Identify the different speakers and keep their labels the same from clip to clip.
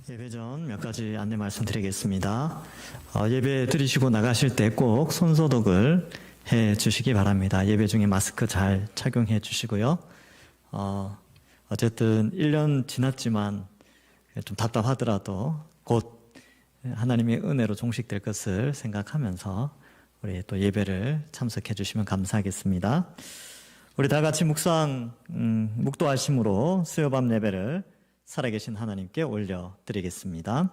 Speaker 1: 예배 전 몇 가지 안내 말씀드리겠습니다. 예배 드리시고 나가실 때 꼭 손소독을 해 주시기 바랍니다. 예배 중에 마스크 잘 착용해 주시고요. 어쨌든 1년 지났지만 좀 답답하더라도 곧 하나님의 은혜로 종식될 것을 생각하면서 우리 또 예배를 참석해 주시면 감사하겠습니다. 우리 다 같이 묵도하심으로 수요밤 예배를 살아계신 하나님께 올려드리겠습니다.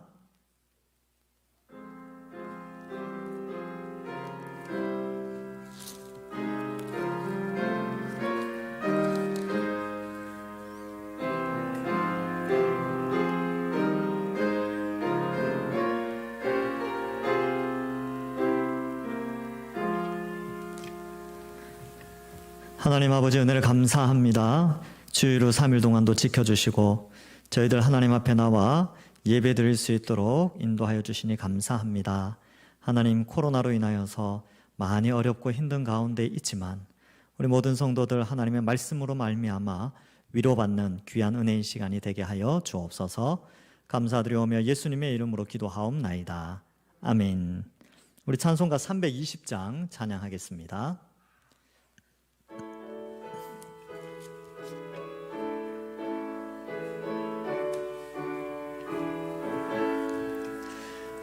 Speaker 1: 하나님 아버지 은혜를 감사합니다. 주일로 3일 동안도 지켜주시고 저희들 하나님 앞에 나와 예배 드릴 수 있도록 인도하여 주시니 감사합니다. 하나님, 코로나로 인하여서 많이 어렵고 힘든 가운데 있지만 우리 모든 성도들 하나님의 말씀으로 말미암아 위로받는 귀한 은혜의 시간이 되게 하여 주옵소서. 감사드리오며 예수님의 이름으로 기도하옵나이다. 아멘. 우리 찬송가 320장 찬양하겠습니다.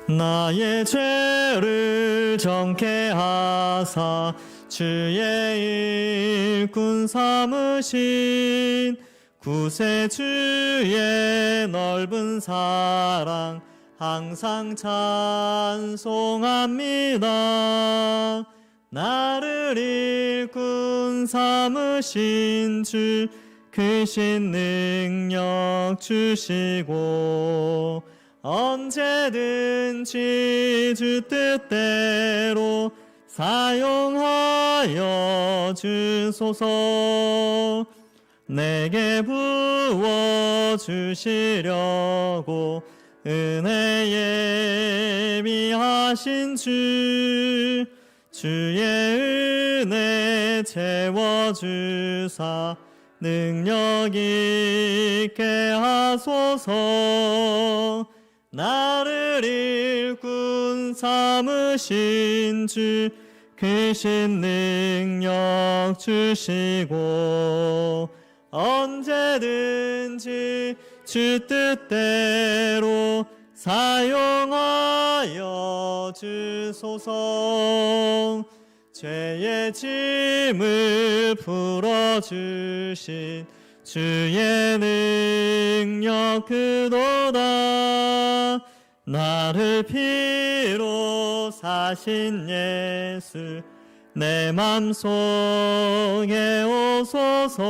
Speaker 1: 나의 죄를 정케 하사 주의 일꾼 삼으신 구세주의 넓은 사랑 항상 찬송합니다. 나를 일꾼 삼으신 주 크신 능력 주시고 언제든지 주 뜻대로 사용하여 주소서. 내게 부어주시려고 은혜에 미하신 주 주의 은혜 채워주사 능력 있게 하소서. 나를 일꾼 삼으신 주 크신 능력 주시고 언제든지 주 뜻대로 사용하여 주소서. 죄의 짐을 풀어주신 주의 능력 그도다. 나를 피로 사신 예수 내 맘속에 오소서.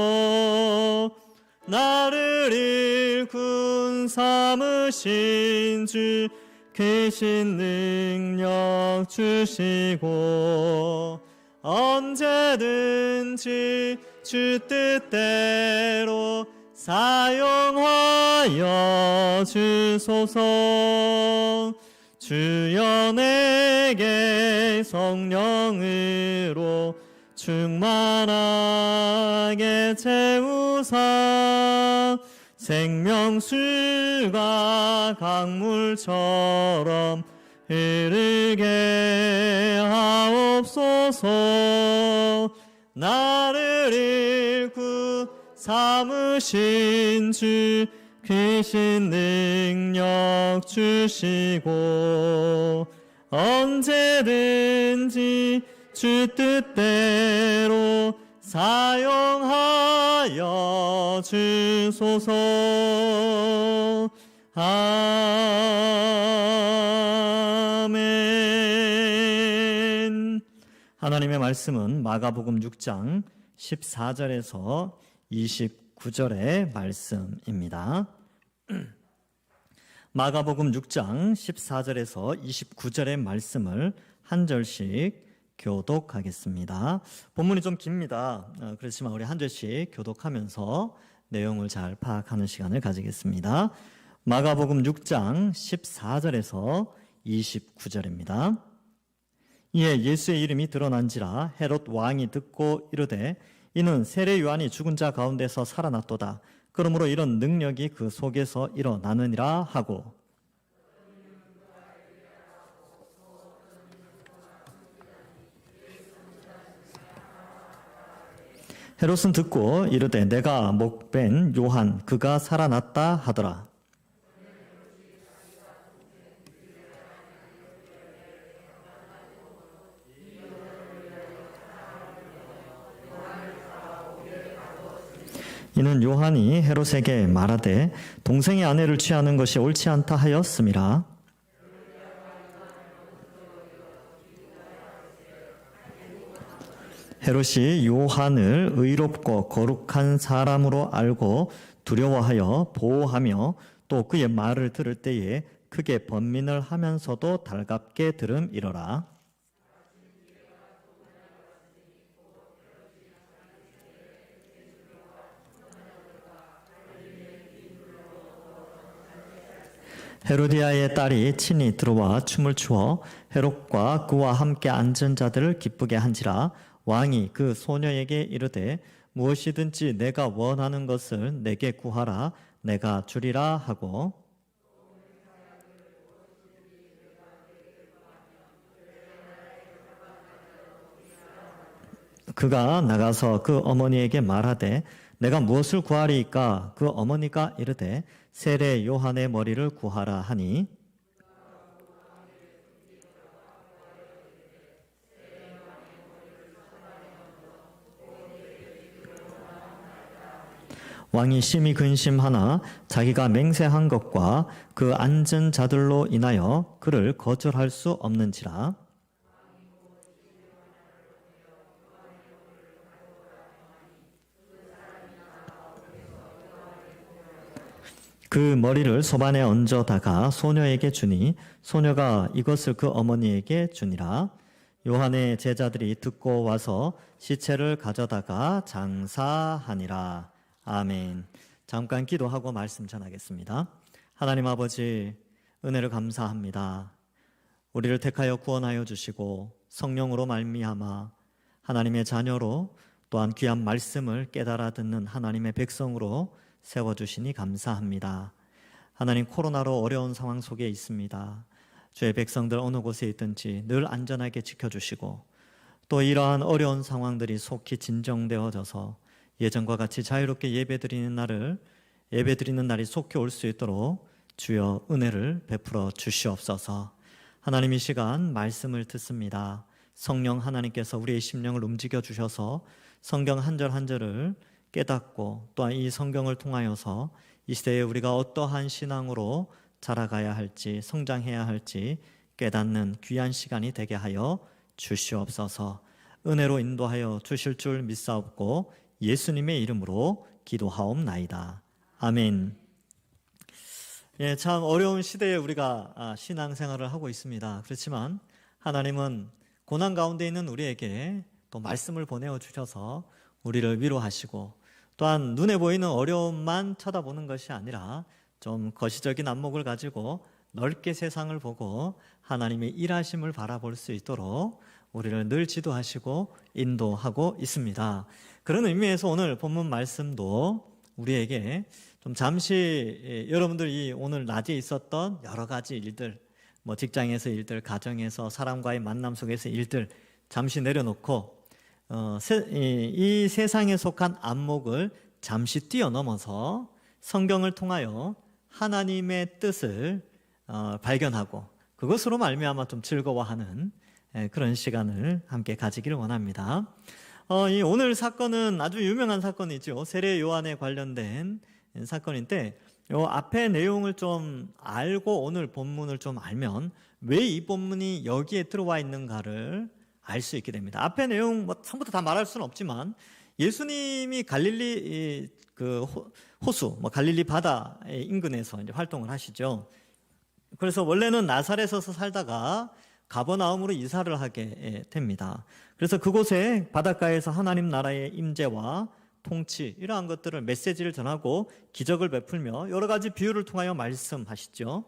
Speaker 1: 나를 일꾼 삼으신 주 크신 능력 주시고 언제든지 주 뜻대로 사용하여 주소서. 주여 내게 성령으로 충만하게 채우사 생명수가 강물처럼 흐르게 하옵소서. 나를 일꾼 삼으신 주 크신 능력 주시고 언제든지 주 뜻대로 사용하여 주소서. 아멘. 하나님의 말씀은 마가복음 6장 14절에서 29절의 말씀입니다. 마가복음 6장 14절에서 29절의 말씀을 한 절씩 교독하겠습니다. 본문이 좀 깁니다. 그렇지만 우리 한 절씩 교독하면서 내용을 잘 파악하는 시간을 가지겠습니다. 마가복음 6장 14절에서 29절입니다. 이에 예수의 이름이 드러난지라 헤롯 왕이 듣고 이르되 이는 세례 요한이 죽은 자 가운데서 살아났도다. 그러므로 이런 능력이 그 속에서 일어나느니라 하고 헤롯은 듣고 이르되 내가 목벤 요한 그가 살아났다 하더라. 이는 요한이 헤롯에게 말하되 동생의 아내를 취하는 것이 옳지 않다 하였음이라. 헤롯이 요한을 의롭고 거룩한 사람으로 알고 두려워하여 보호하며 또 그의 말을 들을 때에 크게 번민을 하면서도 달갑게 들음이러라. 헤로디아의 딸이 친히 들어와 춤을 추어 헤롯과 그와 함께 앉은 자들을 기쁘게 한지라. 왕이 그 소녀에게 이르되 무엇이든지 내가 원하는 것을 내게 구하라 내가 주리라 하고, 그가 나가서 그 어머니에게 말하되 내가 무엇을 구하리이까? 그 어머니가 이르되 세례 요한의 머리를 구하라 하니, 왕이 심히 근심하나 자기가 맹세한 것과 그 앉은 자들로 인하여 그를 거절할 수 없는지라. 그 머리를 소반에 얹어다가 소녀에게 주니 소녀가 이것을 그 어머니에게 주니라. 요한의 제자들이 듣고 와서 시체를 가져다가 장사하니라. 아멘. 잠깐 기도하고 말씀 전하겠습니다. 하나님 아버지, 은혜를 감사합니다. 우리를 택하여 구원하여 주시고 성령으로 말미암아 하나님의 자녀로 또한 귀한 말씀을 깨달아 듣는 하나님의 백성으로 세워주시니 감사합니다. 하나님, 코로나로 어려운 상황 속에 있습니다. 주의 백성들 어느 곳에 있든지 늘 안전하게 지켜주시고 또 이러한 어려운 상황들이 속히 진정되어져서 예전과 같이 자유롭게 예배드리는 날이 속히 올 수 있도록 주여 은혜를 베풀어 주시옵소서. 하나님, 이 시간 말씀을 듣습니다. 성령 하나님께서 우리의 심령을 움직여 주셔서 성경 한 절 한 절을 깨닫고 또한 이 성경을 통하여서 이 시대에 우리가 어떠한 신앙으로 자라가야 할지 성장해야 할지 깨닫는 귀한 시간이 되게 하여 주시옵소서. 은혜로 인도하여 주실 줄 믿사옵고 예수님의 이름으로 기도하옵나이다. 아멘. 예, 참 어려운 시대에 우리가 신앙생활을 하고 있습니다. 그렇지만 하나님은 고난 가운데 있는 우리에게 또 말씀을 보내어 주셔서 우리를 위로하시고 또한 눈에 보이는 어려움만 쳐다보는 것이 아니라 좀 거시적인 안목을 가지고 넓게 세상을 보고 하나님의 일하심을 바라볼 수 있도록 우리를 늘 지도하시고 인도하고 있습니다. 그런 의미에서 오늘 본문 말씀도 우리에게 좀 잠시 여러분들이 오늘 낮에 있었던 여러 가지 일들, 직장에서 일들, 가정에서 사람과의 만남 속에서 일들 잠시 내려놓고 이 세상에 속한 안목을 잠시 뛰어넘어서 성경을 통하여 하나님의 뜻을 발견하고 그것으로 말미암아 좀 즐거워하는 그런 시간을 함께 가지기를 원합니다. 이 오늘 사건은 아주 유명한 사건이죠. 세례 요한에 관련된 사건인데 요 앞에 내용을 좀 알고 오늘 본문을 좀 알면 왜 이 본문이 여기에 들어와 있는가를 알 수 있게 됩니다. 앞에 내용 처음부터 다 말할 수는 없지만 예수님이 갈릴리 그 호수, 갈릴리 바다 인근에서 이제 활동을 하시죠. 그래서 원래는 나사렛에서 살다가 가버나움으로 이사를 하게 됩니다. 그래서 그곳에 바닷가에서 하나님 나라의 임재와 통치 이러한 것들을 메시지를 전하고 기적을 베풀며 여러 가지 비유를 통하여 말씀하시죠.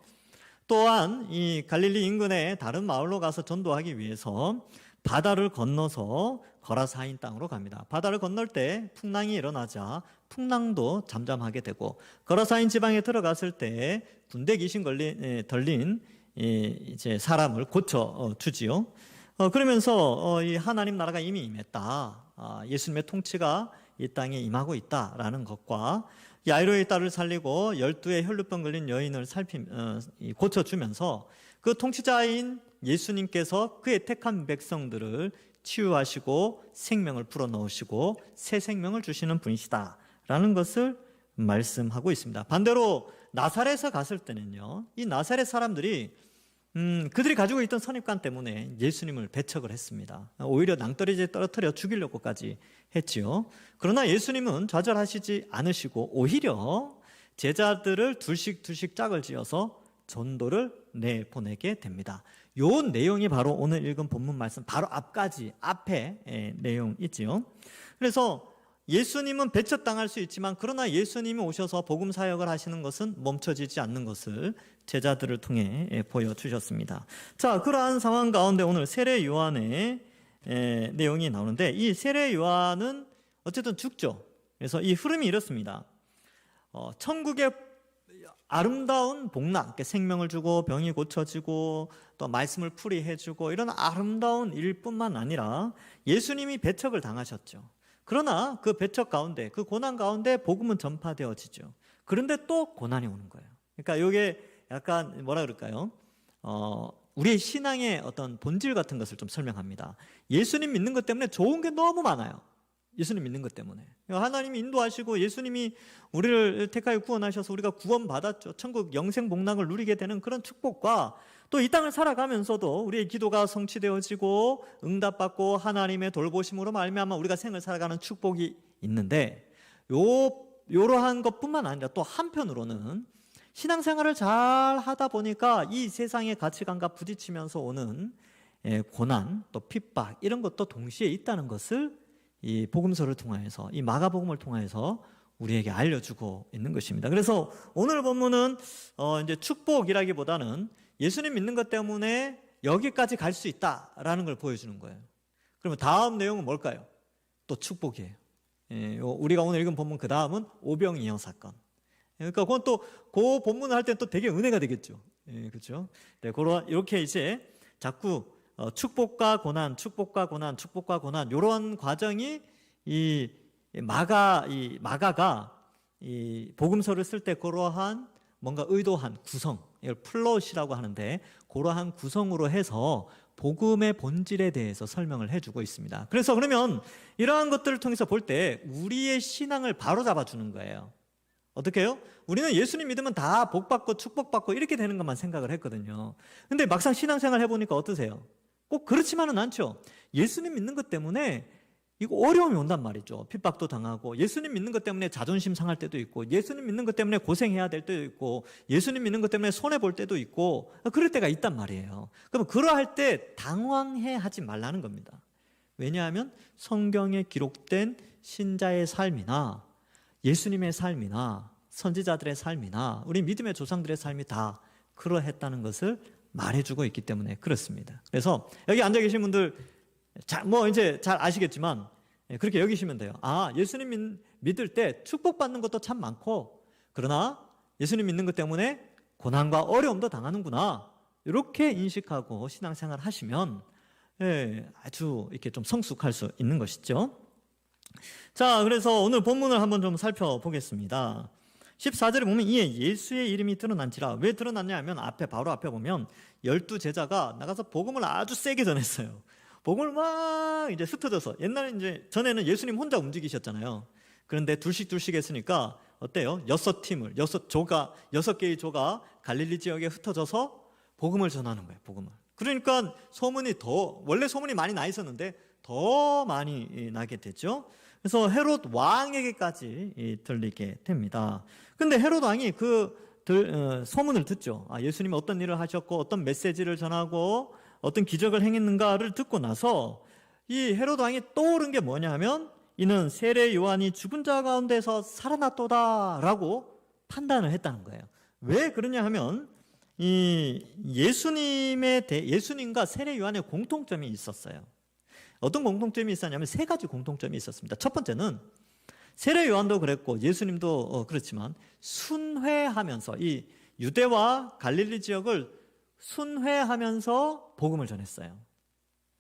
Speaker 1: 또한 이 갈릴리 인근의 다른 마을로 가서 전도하기 위해서 바다를 건너서 거라사인 땅으로 갑니다. 바다를 건널 때 풍랑이 일어나자 풍랑도 잠잠하게 되고 거라사인 지방에 들어갔을 때 군대 귀신 들린 이제 사람을 고쳐 주지요. 그러면서 이 하나님 나라가 이미 임했다. 예수님의 통치가 이 땅에 임하고 있다라는 것과 야이로의 딸을 살리고 12의 혈루병 걸린 여인을 고쳐주면서 그 통치자인 예수님께서 그의 택한 백성들을 치유하시고 생명을 불어넣으시고 새 생명을 주시는 분이시다라는 것을 말씀하고 있습니다. 반대로 나사렛에 갔을 때는요, 이 나사렛 사람들이 그들이 가지고 있던 선입관 때문에 예수님을 배척을 했습니다. 오히려 낭떠러지에 떨어뜨려 죽이려고까지 했지요. 그러나 예수님은 좌절하시지 않으시고 오히려 제자들을 둘씩 짝을 지어서 전도를 내보내게 됩니다. 요 내용이 바로 오늘 읽은 본문 말씀 바로 앞에 내용 있지요. 그래서 예수님은 배척당할 수 있지만 그러나 예수님이 오셔서 복음 사역을 하시는 것은 멈춰지지 않는 것을 제자들을 통해 보여주셨습니다. 자, 그러한 상황 가운데 오늘 세례 요한의 내용이 나오는데, 이 세례 요한은 어쨌든 죽죠. 그래서 이 흐름이 이렇습니다. 천국의 아름다운 복락, 생명을 주고 병이 고쳐지고 또 말씀을 풀이해주고 이런 아름다운 일뿐만 아니라 예수님이 배척을 당하셨죠. 그러나 그 배척 가운데, 그 고난 가운데 복음은 전파되어지죠. 그런데 또 고난이 오는 거예요. 그러니까 이게 약간 뭐라 그럴까요? 우리의 신앙의 어떤 본질 같은 것을 좀 설명합니다. 예수님 믿는 것 때문에 좋은 게 너무 많아요. 예수님 믿는 것 때문에. 하나님이 인도하시고 예수님이 우리를 택하여 구원하셔서 우리가 구원받았죠. 천국 영생 복락을 누리게 되는 그런 축복과 또 이 땅을 살아가면서도 우리의 기도가 성취되어지고 응답받고 하나님의 돌보심으로 말미암아 우리가 생을 살아가는 축복이 있는데, 요러한 것뿐만 아니라 또 한편으로는 신앙생활을 잘 하다 보니까 이 세상의 가치관과 부딪히면서 오는 고난, 또 핍박 이런 것도 동시에 있다는 것을 이 복음서를 통하여서, 이 마가복음을 통하여서 우리에게 알려주고 있는 것입니다. 그래서 오늘 본문은 이제 축복이라기보다는 예수님 믿는 것 때문에 여기까지 갈 수 있다라는 걸 보여주는 거예요. 그러면 다음 내용은 뭘까요? 또 축복이에요. 우리가 오늘 읽은 본문 그 다음은 오병이어 사건. 그러니까 그건 또 그 본문을 할 때는 또 되게 은혜가 되겠죠. 그렇죠? 네, 이렇게 이제 자꾸 축복과 고난, 축복과 고난, 축복과 고난 이런 과정이 이 마가가 이 복음서를 쓸 때 그러한 뭔가 의도한 구성, 이걸 플롯이라고 하는데 그러한 구성으로 해서 복음의 본질에 대해서 설명을 해주고 있습니다. 그래서 그러면 이러한 것들을 통해서 볼 때 우리의 신앙을 바로잡아 주는 거예요. 어떻게 해요? 우리는 예수님 믿으면 다 복받고 축복받고 이렇게 되는 것만 생각을 했거든요. 근데 막상 신앙생활 해보니까 어떠세요? 꼭 그렇지만은 않죠. 예수님 믿는 것 때문에 이거 어려움이 온단 말이죠. 핍박도 당하고, 예수님 믿는 것 때문에 자존심 상할 때도 있고, 예수님 믿는 것 때문에 고생해야 될 때도 있고, 예수님 믿는 것 때문에 손해볼 때도 있고, 그럴 때가 있단 말이에요. 그럼 그러할 때 당황해 하지 말라는 겁니다. 왜냐하면 성경에 기록된 신자의 삶이나 예수님의 삶이나 선지자들의 삶이나 우리 믿음의 조상들의 삶이 다 그러했다는 것을 말해주고 있기 때문에 그렇습니다. 그래서 여기 앉아 계신 분들 이제 잘 아시겠지만 그렇게 여기시면 돼요. 예수님 믿을 때 축복받는 것도 참 많고, 그러나 예수님 믿는 것 때문에 고난과 어려움도 당하는구나, 이렇게 인식하고 신앙생활 하시면 아주 이렇게 좀 성숙할 수 있는 것이죠. 자, 그래서 오늘 본문을 한번 좀 살펴보겠습니다. 14절에 보면 이에 예수의 이름이 드러난지라. 왜 드러났냐 하면 바로 앞에 보면 12제자가 나가서 복음을 아주 세게 전했어요. 복음을 막 이제 흩어져서, 옛날에 이제 전에는 예수님 혼자 움직이셨잖아요. 그런데 둘씩 했으니까 어때요? 6개의 조가 갈릴리 지역에 흩어져서 복음을 전하는 거예요. 복음을. 그러니까 원래 소문이 많이 나 있었는데 더 많이 나게 됐죠. 그래서 헤롯 왕에게까지 들리게 됩니다. 근데 헤롯 왕이 소문을 듣죠. 예수님이 어떤 일을 하셨고 어떤 메시지를 전하고 어떤 기적을 행했는가를 듣고 나서 이 헤롯 왕이 떠오른 게 뭐냐 하면, 이는 세례 요한이 죽은 자 가운데서 살아났도다라고 판단을 했다는 거예요. 왜 그러냐 하면 이 예수님과 세례 요한의 공통점이 있었어요. 어떤 공통점이 있었냐면 3가지 공통점이 있었습니다. 첫 번째는 세례 요한도 그랬고 예수님도 그렇지만 순회하면서 이 유대와 갈릴리 지역을 순회하면서 복음을 전했어요.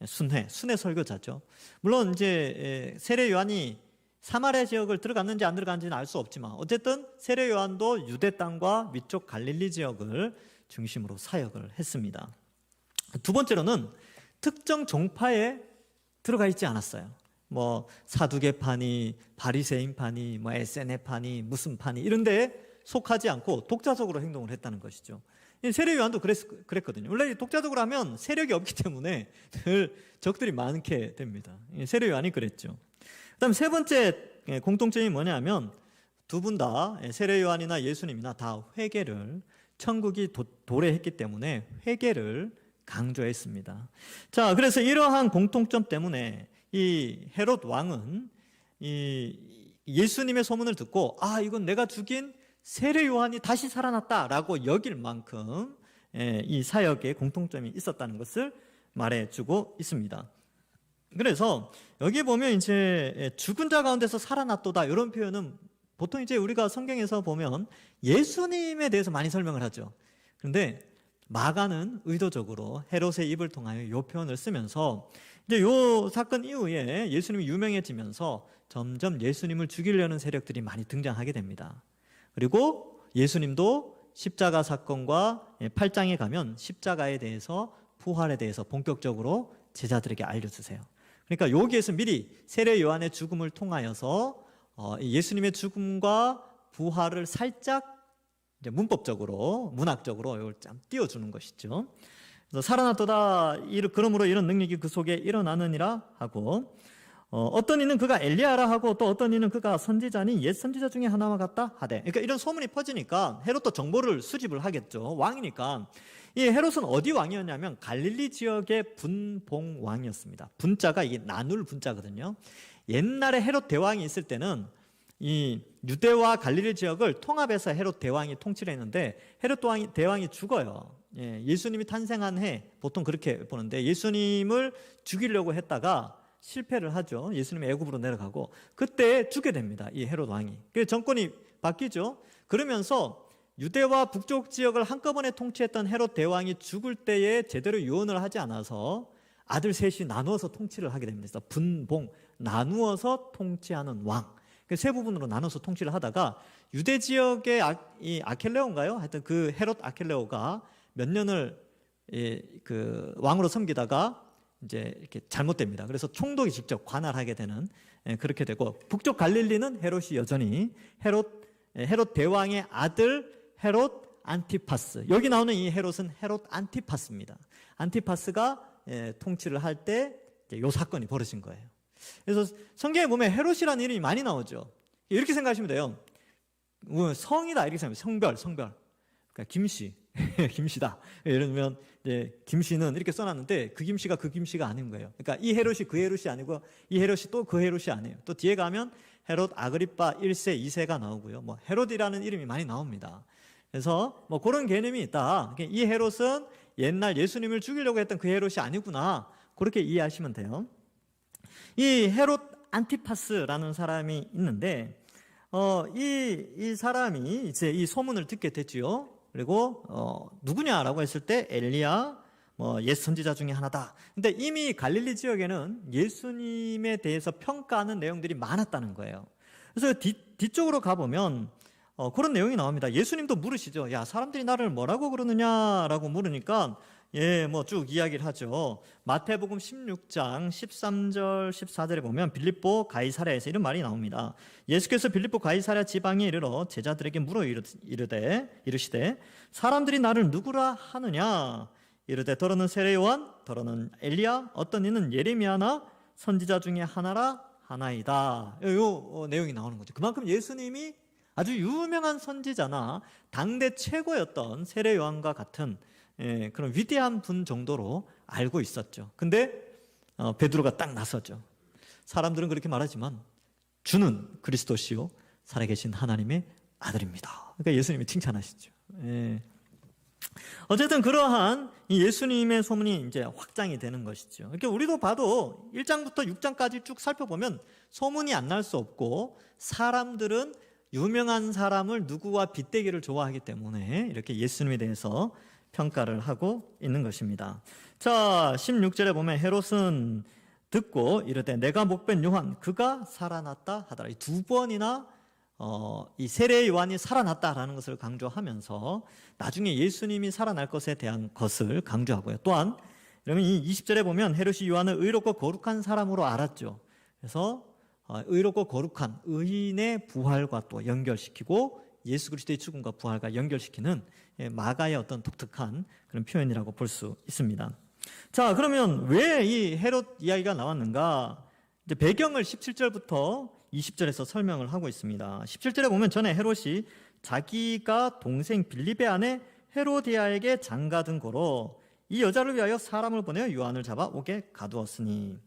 Speaker 1: 순회 설교자죠. 물론 이제 세례 요한이 사마리아 지역을 들어갔는지 안 들어갔는지는 알 수 없지만 어쨌든 세례 요한도 유대 땅과 위쪽 갈릴리 지역을 중심으로 사역을 했습니다. 두 번째로는 특정 종파에 들어가 있지 않았어요. 뭐 사두개파니, 바리새인파니, 뭐 SNF파니, 무슨 파니 이런 데에 속하지 않고 독자적으로 행동을 했다는 것이죠. 세례 요한도 그랬거든요. 원래 독자적으로 하면 세력이 없기 때문에 늘 적들이 많게 됩니다. 세례 요한이 그랬죠. 그다음 세 번째 공통점이 뭐냐면 두 분 다 세례 요한이나 예수님이나 다 회개를 천국이 도래했기 때문에 회개를 강조했습니다. 자, 그래서 이러한 공통점 때문에 이 헤롯 왕은 이 예수님의 소문을 듣고 이건 내가 죽인 세례 요한이 다시 살아났다라고 여길 만큼 이 사역에 공통점이 있었다는 것을 말해주고 있습니다. 그래서 여기 보면 이제 죽은 자 가운데서 살아났도다 이런 표현은 보통 이제 우리가 성경에서 보면 예수님에 대해서 많이 설명을 하죠. 그런데 마가는 의도적으로 헤롯의 입을 통하여 이 표현을 쓰면서 이제 이 사건 이후에 예수님이 유명해지면서 점점 예수님을 죽이려는 세력들이 많이 등장하게 됩니다. 그리고 예수님도 십자가 사건과 8장에 가면 십자가에 대해서 부활에 대해서 본격적으로 제자들에게 알려주세요. 그러니까 여기에서 미리 세례 요한의 죽음을 통하여서 예수님의 죽음과 부활을 살짝 이제 문법적으로, 문학적으로 이걸 좀 띄워주는 것이죠. 그래서 살아났도다, 그러므로 이런 능력이 그 속에 일어나느니라 하고, 어떤 이는 그가 엘리야라 하고 또 어떤 이는 그가 선지자니 옛 선지자 중에 하나와 같다 하되. 그러니까 이런 소문이 퍼지니까 헤롯도 정보를 수집을 하겠죠. 왕이니까. 이 헤롯은 어디 왕이었냐면 갈릴리 지역의 분봉 왕이었습니다. 분자가 이게 나눌 분자거든요. 옛날에 헤롯 대왕이 있을 때는 이 유대와 갈릴리 지역을 통합해서 헤롯 대왕이 통치를 했는데 헤롯 대왕이 죽어요. 예수님이 탄생한 해 보통 그렇게 보는데 예수님을 죽이려고 했다가 실패를 하죠. 예수님이 애굽으로 내려가고 그때 죽게 됩니다. 이 헤롯 왕이. 그래서 정권이 바뀌죠. 그러면서 유대와 북쪽 지역을 한꺼번에 통치했던 헤롯 대왕이 죽을 때에 제대로 유언을 하지 않아서 아들 셋이 나누어서 통치를 하게 됩니다. 그래서 분봉, 나누어서 통치하는 왕. 세 부분으로 나눠서 통치를 하다가 유대 지역의 이 아켈레오인가요? 하여튼 그 헤롯 아켈레오가 몇 년을 그 왕으로 섬기다가 이제 이렇게 잘못됩니다. 그래서 총독이 직접 관할하게 되는 그렇게 되고 북쪽 갈릴리는 헤롯이 여전히 헤롯 대왕의 아들 헤롯 안티파스. 여기 나오는 이 헤롯은 헤롯 안티파스입니다. 안티파스가 통치를 할 때 이 사건이 벌어진 거예요. 그래서 성경에 보면 헤롯이라는 이름이 많이 나오죠. 이렇게 생각하시면 돼요. 성이다 이렇게 생각하면 성별. 그러니까 김씨, 김씨다. 예를 들면 이제 김씨는 이렇게 써놨는데 그 김씨가 그 김씨가 아닌 거예요. 그러니까 이 헤롯이 그 헤롯이 아니고 이 헤롯이 또 그 헤롯이 아니에요. 또 뒤에 가면 헤롯 아그리파 1세, 2세가 나오고요. 뭐 헤롯이라는 이름이 많이 나옵니다. 그래서 뭐 그런 개념이 있다. 이 헤롯은 옛날 예수님을 죽이려고 했던 그 헤롯이 아니구나. 그렇게 이해하시면 돼요. 이 헤롯 안티파스라는 사람이 있는데, 이 사람이 이제 이 소문을 듣게 됐지요. 그리고, 누구냐라고 했을 때 엘리야, 옛 선지자 중에 하나다. 근데 이미 갈릴리 지역에는 예수님에 대해서 평가하는 내용들이 많았다는 거예요. 그래서 뒤쪽으로 가보면, 그런 내용이 나옵니다. 예수님도 물으시죠. 야, 사람들이 나를 뭐라고 그러느냐라고 물으니까, 뭐 쭉 이야기를 하죠. 마태복음 16장 13절 14절에 보면 빌립보 가이사랴에서 이런 말이 나옵니다. 예수께서 빌립보 가이사랴 지방에 이르러 제자들에게 물어 이르시되 사람들이 나를 누구라 하느냐? 이르되 더러는 세례 요한, 더러는 엘리야, 어떤 이는 예레미야나 선지자 중에 하나라 하나이다. 요 내용이 나오는 거죠. 그만큼 예수님이 아주 유명한 선지자나 당대 최고였던 세례 요한과 같은 그런 위대한 분 정도로 알고 있었죠. 근데 베드로가 딱 나서죠. 사람들은 그렇게 말하지만 주는 그리스도시요 살아계신 하나님의 아들입니다. 그러니까 예수님이 칭찬하시죠. 어쨌든 그러한 이 예수님의 소문이 이제 확장이 되는 것이죠. 그러니까 우리도 봐도 1장부터 6장까지 쭉 살펴보면 소문이 안 날 수 없고 사람들은 유명한 사람을 누구와 빗대기를 좋아하기 때문에 이렇게 예수님에 대해서 평가를 하고 있는 것입니다. 자, 16절에 보면 헤롯은 듣고 이르되 내가 목벤 요한 그가 살아났다 하더라. 이 두 번이나 이 세례 요한이 살아났다라는 것을 강조하면서 나중에 예수님이 살아날 것에 대한 것을 강조하고요. 또한 여러분 이 20절에 보면 헤롯이 요한을 의롭고 거룩한 사람으로 알았죠. 그래서 의롭고 거룩한 의인의 부활과 또 연결시키고 예수 그리스도의 죽음과 부활과 연결시키는 마가의 어떤 독특한 그런 표현이라고 볼 수 있습니다. 자, 그러면 왜 이 헤롯 이야기가 나왔는가? 이제 배경을 17절부터 20절에서 설명을 하고 있습니다. 17절에 보면 전에 헤롯이 자기가 동생 빌립의 아내 헤로디아에게 장가든 고로 이 여자를 위하여 사람을 보내어 요한을 잡아 옥에 가두었으니.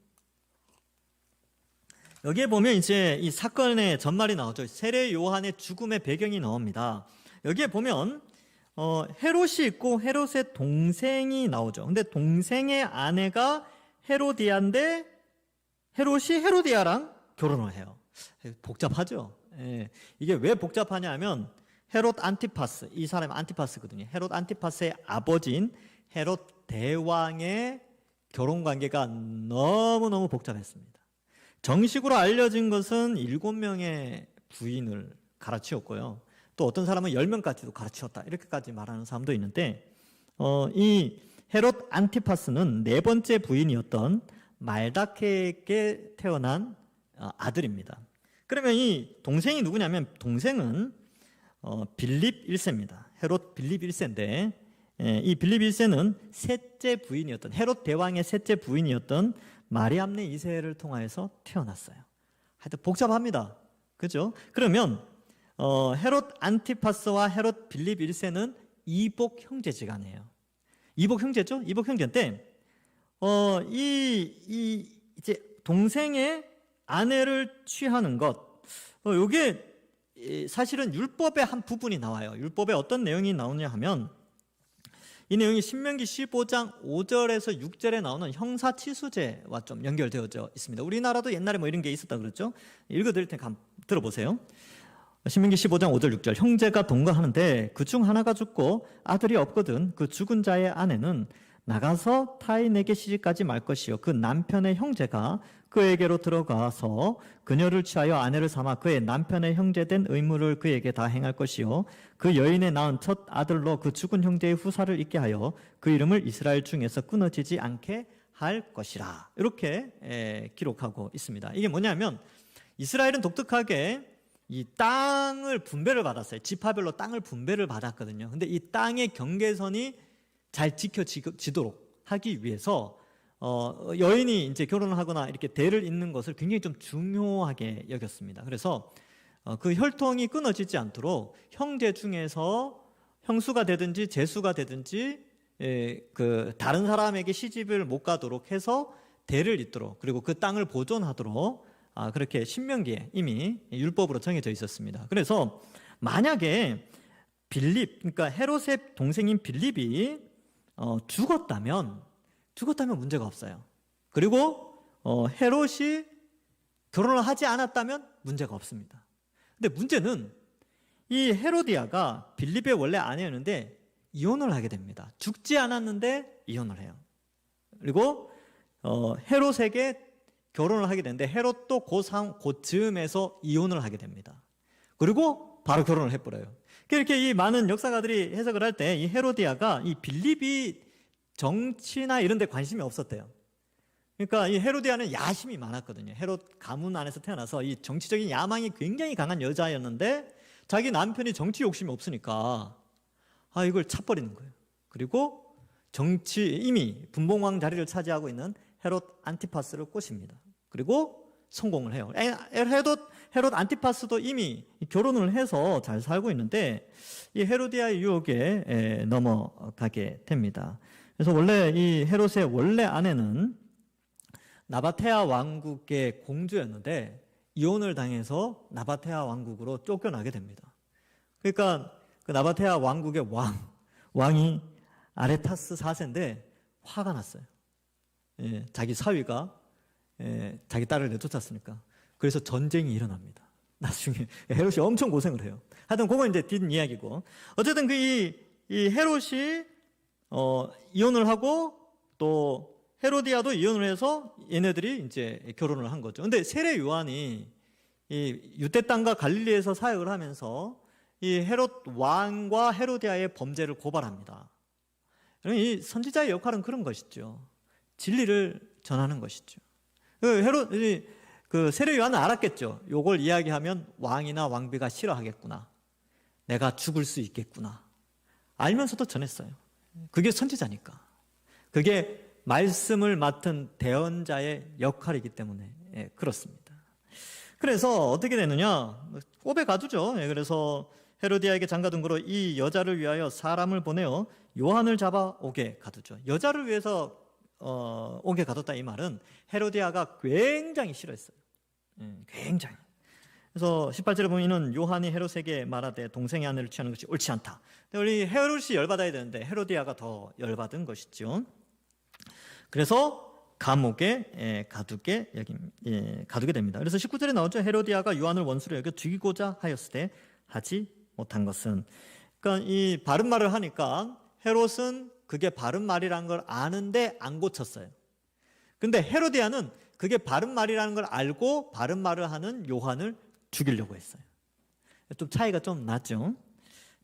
Speaker 1: 여기에 보면 이제 이 사건의 전말이 나오죠. 세례 요한의 죽음의 배경이 나옵니다. 여기에 보면 헤롯이 있고 헤롯의 동생이 나오죠. 근데 동생의 아내가 헤로디아인데 헤롯이 헤로디아랑 결혼을 해요. 복잡하죠. 예. 이게 왜 복잡하냐 하면 헤롯 안티파스, 이 사람이 안티파스거든요. 헤롯 안티파스의 아버지인 헤롯 대왕의 결혼 관계가 너무너무 복잡했습니다. 정식으로 알려진 것은 7명의 부인을 갈아치웠고요. 또 어떤 사람은 10명까지도 갈아치웠다. 이렇게까지 말하는 사람도 있는데, 이 헤롯 안티파스는 네 번째 부인이었던 말다케에게 태어난 아들입니다. 그러면 이 동생이 누구냐면, 동생은 빌립 1세입니다. 헤롯 빌립 1세인데, 이 빌립 1세는 셋째 부인이었던, 헤롯 대왕의 셋째 부인이었던 마리암네 2세를 통하여서 태어났어요. 하여튼 복잡합니다. 그죠? 그러면 헤롯 안티파스와 헤롯 빌립 1세는 이복 형제지간이에요. 이복 형제죠? 이복 형제인데 이제 동생의 아내를 취하는 것, 요게 사실은 율법의 한 부분이 나와요. 율법에 어떤 내용이 나오냐 하면 이 내용이 신명기 15장 5절에서 6절에 나오는 형사치수제와 좀 연결되어져 있습니다. 우리나라도 옛날에 뭐 이런 게 있었다 그랬죠? 읽어드릴 테니까 한번 들어보세요. 신명기 15장 5절 6절 형제가 동거하는데 그 중 하나가 죽고 아들이 없거든 그 죽은 자의 아내는 나가서 타인에게 시집가지 말 것이요 그 남편의 형제가 그에게로 들어가서 그녀를 취하여 아내를 삼아 그의 남편의 형제된 의무를 그에게 다 행할 것이요 그 여인의 낳은 첫 아들로 그 죽은 형제의 후사를 있게 하여 그 이름을 이스라엘 중에서 끊어지지 않게 할 것이라. 이렇게 기록하고 있습니다. 이게 뭐냐면 이스라엘은 독특하게 이 땅을 분배를 받았어요. 지파별로 땅을 분배를 받았거든요. 근데 이 땅의 경계선이 잘 지켜지도록 하기 위해서 여인이 이제 결혼을 하거나 이렇게 대를 잇는 것을 굉장히 좀 중요하게 여겼습니다. 그래서 그 혈통이 끊어지지 않도록 형제 중에서 형수가 되든지 제수가 되든지 그 다른 사람에게 시집을 못 가도록 해서 대를 잇도록 그리고 그 땅을 보존하도록 그렇게 신명기에 이미 율법으로 정해져 있었습니다. 그래서 만약에 빌립, 그러니까 헤롯의 동생인 빌립이 죽었다면 문제가 없어요. 그리고 헤롯이 결혼을 하지 않았다면 문제가 없습니다. 근데 문제는 이 헤로디아가 빌립의 원래 아내였는데 이혼을 하게 됩니다. 죽지 않았는데 이혼을 해요. 그리고 헤롯에게 결혼을 하게 되는데 헤롯도 즈음에서 이혼을 하게 됩니다. 그리고 바로 결혼을 해버려요. 이렇게 이 많은 역사가들이 해석을 할 때 이 헤로디아가 이 빌립이 정치나 이런 데 관심이 없었대요. 그러니까 이 헤로디아는 야심이 많았거든요. 헤롯 가문 안에서 태어나서 이 정치적인 야망이 굉장히 강한 여자였는데 자기 남편이 정치 욕심이 없으니까 이걸 차버리는 거예요. 그리고 이미 분봉왕 자리를 차지하고 있는 헤롯 안티파스를 꼬십니다. 그리고 성공을 해요. 헤롯 안티파스도 이미 결혼을 해서 잘 살고 있는데 이 헤로디아의 유혹에 넘어가게 됩니다. 그래서 원래 이 헤롯의 원래 아내는 나바테아 왕국의 공주였는데 이혼을 당해서 나바테아 왕국으로 쫓겨나게 됩니다. 그러니까 그 나바테아 왕국의 왕이 아레타스 4세인데 화가 났어요. 자기 사위가 자기 딸을 내쫓았으니까. 그래서 전쟁이 일어납니다. 나중에 헤롯이 엄청 고생을 해요. 하여튼 그건 이제 뒷이야기고. 어쨌든 이 헤롯이 이혼을 하고 또 헤로디아도 이혼을 해서 얘네들이 이제 결혼을 한 거죠. 근데 세례 요한이 이 유대 땅과 갈릴리에서 사역을 하면서 이 헤롯 왕과 헤로디아의 범죄를 고발합니다. 이 선지자의 역할은 그런 것이죠. 진리를 전하는 것이죠. 그 세례 요한은 알았겠죠. 요걸 이야기하면 왕이나 왕비가 싫어하겠구나. 내가 죽을 수 있겠구나. 알면서도 전했어요. 그게 선지자니까. 그게 말씀을 맡은 대언자의 역할이기 때문에 그렇습니다. 그래서 어떻게 되느냐? 꼽에 가두죠. 그래서 헤로디아에게 장가든 거로 이 여자를 위하여 사람을 보내어 요한을 잡아 오게 가두죠. 여자를 위해서 오게 가뒀다 이 말은 헤로디아가 굉장히 싫어했어요. 굉장히. 그래서 18절에 보면 이는 요한이 헤롯에게 말하되 동생의 아내를 취하는 것이 옳지 않다. 우리 헤롯이 열받아야 되는데 헤로디아가 더 열받은 것이죠. 그래서 감옥에 가두게 됩니다. 그래서 19절에 나오죠. 헤로디아가 요한을 원수로 여겨 죽이고자 하였을 때 하지 못한 것은, 그러니까 이 바른 말을 하니까 헤롯은 그게 바른 말이라는 걸 아는데 안 고쳤어요. 근데 헤로디아는 그게 바른 말이라는 걸 알고 바른 말을 하는 요한을 죽이려고 했어요. 좀 차이가 좀 났죠.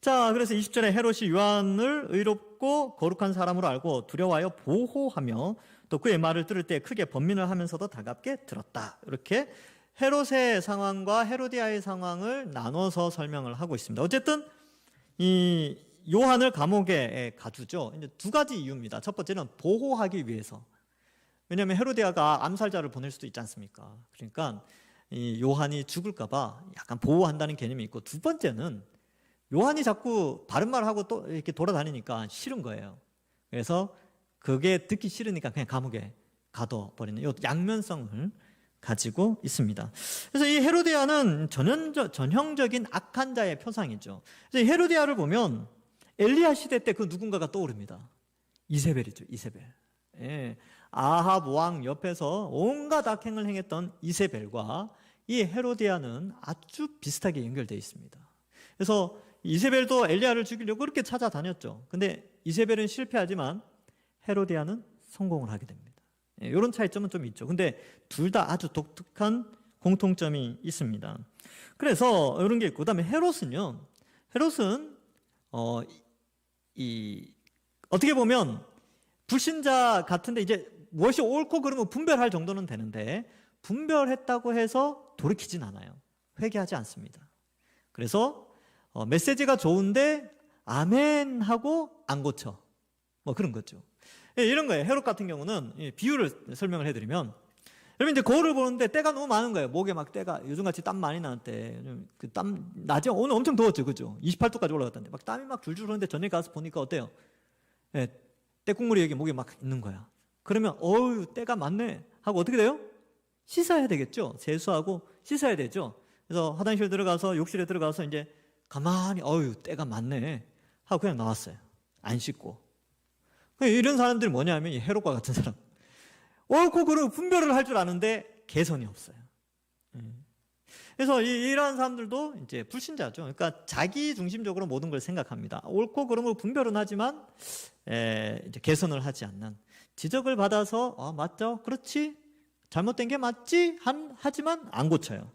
Speaker 1: 자, 그래서 20절에 헤롯이 요한을 의롭고 거룩한 사람으로 알고 두려워하여 보호하며 또 그의 말을 들을 때 크게 번민을 하면서도 달갑게 들었다. 이렇게 헤롯의 상황과 헤로디아의 상황을 나눠서 설명을 하고 있습니다. 어쨌든 이 요한을 감옥에 가두죠. 이제 두 가지 이유입니다. 첫 번째는 보호하기 위해서. 왜냐하면 헤로디아가 암살자를 보낼 수도 있지 않습니까? 그러니까 이 요한이 죽을까봐 약간 보호한다는 개념이 있고, 두 번째는 요한이 자꾸 바른 말을 하고 또 이렇게 돌아다니니까 싫은 거예요. 그래서 그게 듣기 싫으니까 그냥 감옥에 가둬버리는 이 양면성을 가지고 있습니다. 그래서 이 헤로디아는 전형적인 악한 자의 표상이죠. 그래서 헤로디아를 보면 엘리야 시대 때 그 누군가가 떠오릅니다. 이세벨이죠. 이세벨. 아합 왕 옆에서 온갖 악행을 행했던 이세벨과 이 헤로디아는 아주 비슷하게 연결되어 있습니다. 그래서 이세벨도 엘리야를 죽이려고 그렇게 찾아다녔죠. 근데 이세벨은 실패하지만 헤로디아는 성공을 하게 됩니다. 이런 차이점은 좀 있죠. 근데 둘 다 아주 독특한 공통점이 있습니다. 그래서 이런 게 있고, 그다음에 헤롯은요. 헤롯은 어떻게 보면 불신자 같은데 이제 무엇이 옳고 그름을 분별할 정도는 되는데 분별했다고 해서 돌이키진 않아요. 회개하지 않습니다. 그래서 메시지가 좋은데 아멘 하고 안 고쳐. 뭐 그런 거죠. 이런 거예요. 헤롯 같은 경우는 비유를 설명을 해드리면, 여러분 이제 거울을 보는데 때가 너무 많은 거예요. 목에 막 때가, 요즘같이 땀 많이 나는 때, 그 땀 나죠. 오늘 엄청 더웠죠, 그죠? 28도까지 올라갔던데 막 땀이 막 줄줄 흐르는데 저녁에 가서 보니까 어때요? 때국물이 여기 목에 막 있는 거야. 그러면 어유 때가 많네 하고 어떻게 돼요? 씻어야 되겠죠. 세수하고 씻어야 되죠. 그래서 화장실 들어가서 욕실에 들어가서 이제 가만히 어유 때가 많네 하고 그냥 나왔어요. 안 씻고. 이런 사람들이 뭐냐면 이 헤롯과 같은 사람. 옳고 그르고 분별을 할 줄 아는데 개선이 없어요. 그래서 이러한 사람들도 이제 불신자죠. 그러니까 자기 중심적으로 모든 걸 생각합니다. 옳고 그름을 분별은 하지만 이제 개선을 하지 않는, 지적을 받아서 맞죠, 그렇지, 잘못된 게 맞지 하지만 안 고쳐요.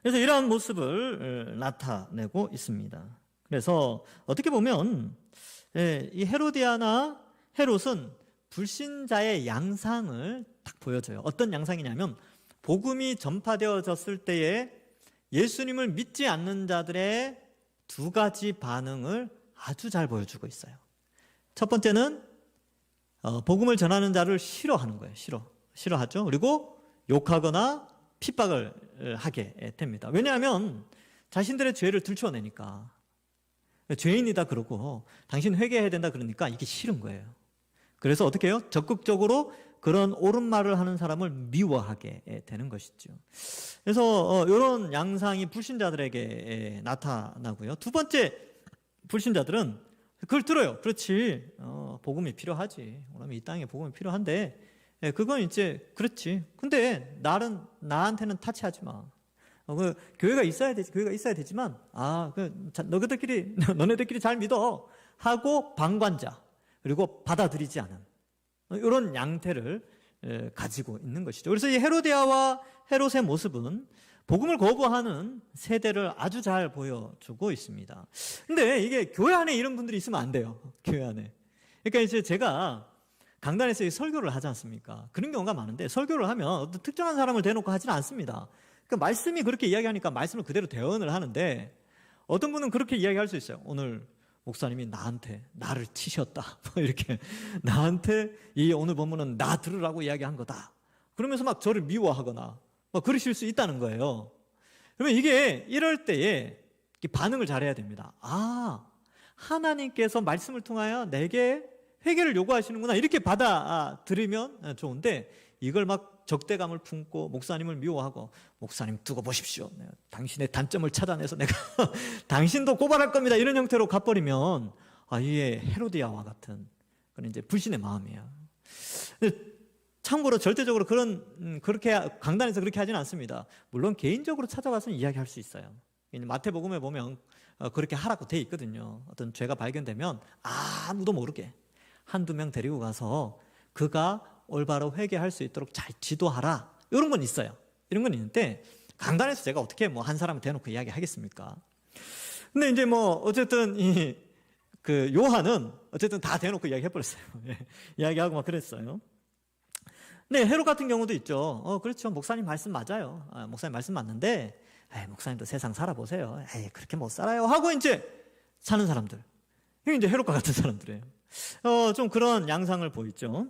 Speaker 1: 그래서 이러한 모습을 나타내고 있습니다. 그래서 어떻게 보면 이 헤로디아나 헤롯은 불신자의 양상을 딱 보여줘요. 어떤 양상이냐면 복음이 전파되어졌을 때에 예수님을 믿지 않는 자들의 두 가지 반응을 아주 잘 보여주고 있어요. 첫 번째는 복음을 전하는 자를 싫어하는 거예요. 싫어하죠. 그리고 욕하거나 핍박을 하게 됩니다. 왜냐하면 자신들의 죄를 들추어내니까. 죄인이다 그러고 당신 회개해야 된다 그러니까 이게 싫은 거예요. 그래서 어떻게 해요? 적극적으로 그런 옳은 말을 하는 사람을 미워하게 되는 것이죠. 그래서 이런 양상이 불신자들에게 나타나고요. 두 번째, 불신자들은 그걸 들어요. 그렇지, 복음이 필요하지. 그러면 이 땅에 복음이 필요한데, 그건 이제 그렇지. 근데 나한테는 타치하지 마. 교회가 있어야 되지만, 너네들끼리 잘 믿어 하고 방관자, 그리고 받아들이지 않은, 이런 양태를 가지고 있는 것이죠. 그래서 이 헤로디아와 헤롯의 모습은 복음을 거부하는 세대를 아주 잘 보여주고 있습니다. 근데 이게 교회 안에 이런 분들이 있으면 안 돼요. 교회 안에. 그러니까 이제 제가 강단에서 설교를 하지 않습니까? 그런 경우가 많은데 설교를 하면 어떤 특정한 사람을 대놓고 하지는 않습니다. 그러니까 말씀이 그렇게 이야기하니까 말씀을 그대로 대언을 하는데 어떤 분은 그렇게 이야기할 수 있어요. 오늘 목사님이 나를 치셨다. 이렇게 나한테 이 오늘 본문은 나 들으라고 이야기한 거다. 그러면서 막 저를 미워하거나 그러실 수 있다는 거예요. 그러면 이게 이럴 때에 반응을 잘해야 됩니다. 하나님께서 말씀을 통하여 내게 회개를 요구하시는구나 이렇게 받아들이면 좋은데 이걸 막 적대감을 품고 목사님을 미워하고 목사님 두고 보십시오. 당신의 단점을 찾아내서 내가 당신도 고발할 겁니다. 이런 형태로 가버리면 이게 헤로디아와 같은 그런 이제 불신의 마음이에요. 참고로 절대적으로 그렇게 강단에서 그렇게 하지는 않습니다. 물론 개인적으로 찾아가서는 이야기할 수 있어요. 마태복음에 보면 그렇게 하라고 돼 있거든요. 어떤 죄가 발견되면 아무도 모르게 한두 명 데리고 가서 그가 올바로 회개할 수 있도록 잘 지도하라. 이런 건 있어요. 이런 건 있는데 강단에서 제가 어떻게 한 사람을 대놓고 이야기하겠습니까? 근데 이제 어쨌든 요한은 어쨌든 다 대놓고 이야기해버렸어요. 이야기하고 막 그랬어요. 네, 헤롯 같은 경우도 있죠. 그렇죠. 목사님 말씀 맞아요. 목사님 말씀 맞는데, 목사님도 세상 살아보세요. 그렇게 못 살아요. 하고 이제 사는 사람들. 이게 이제 헤롯과 같은 사람들이에요. 좀 그런 양상을 보이죠.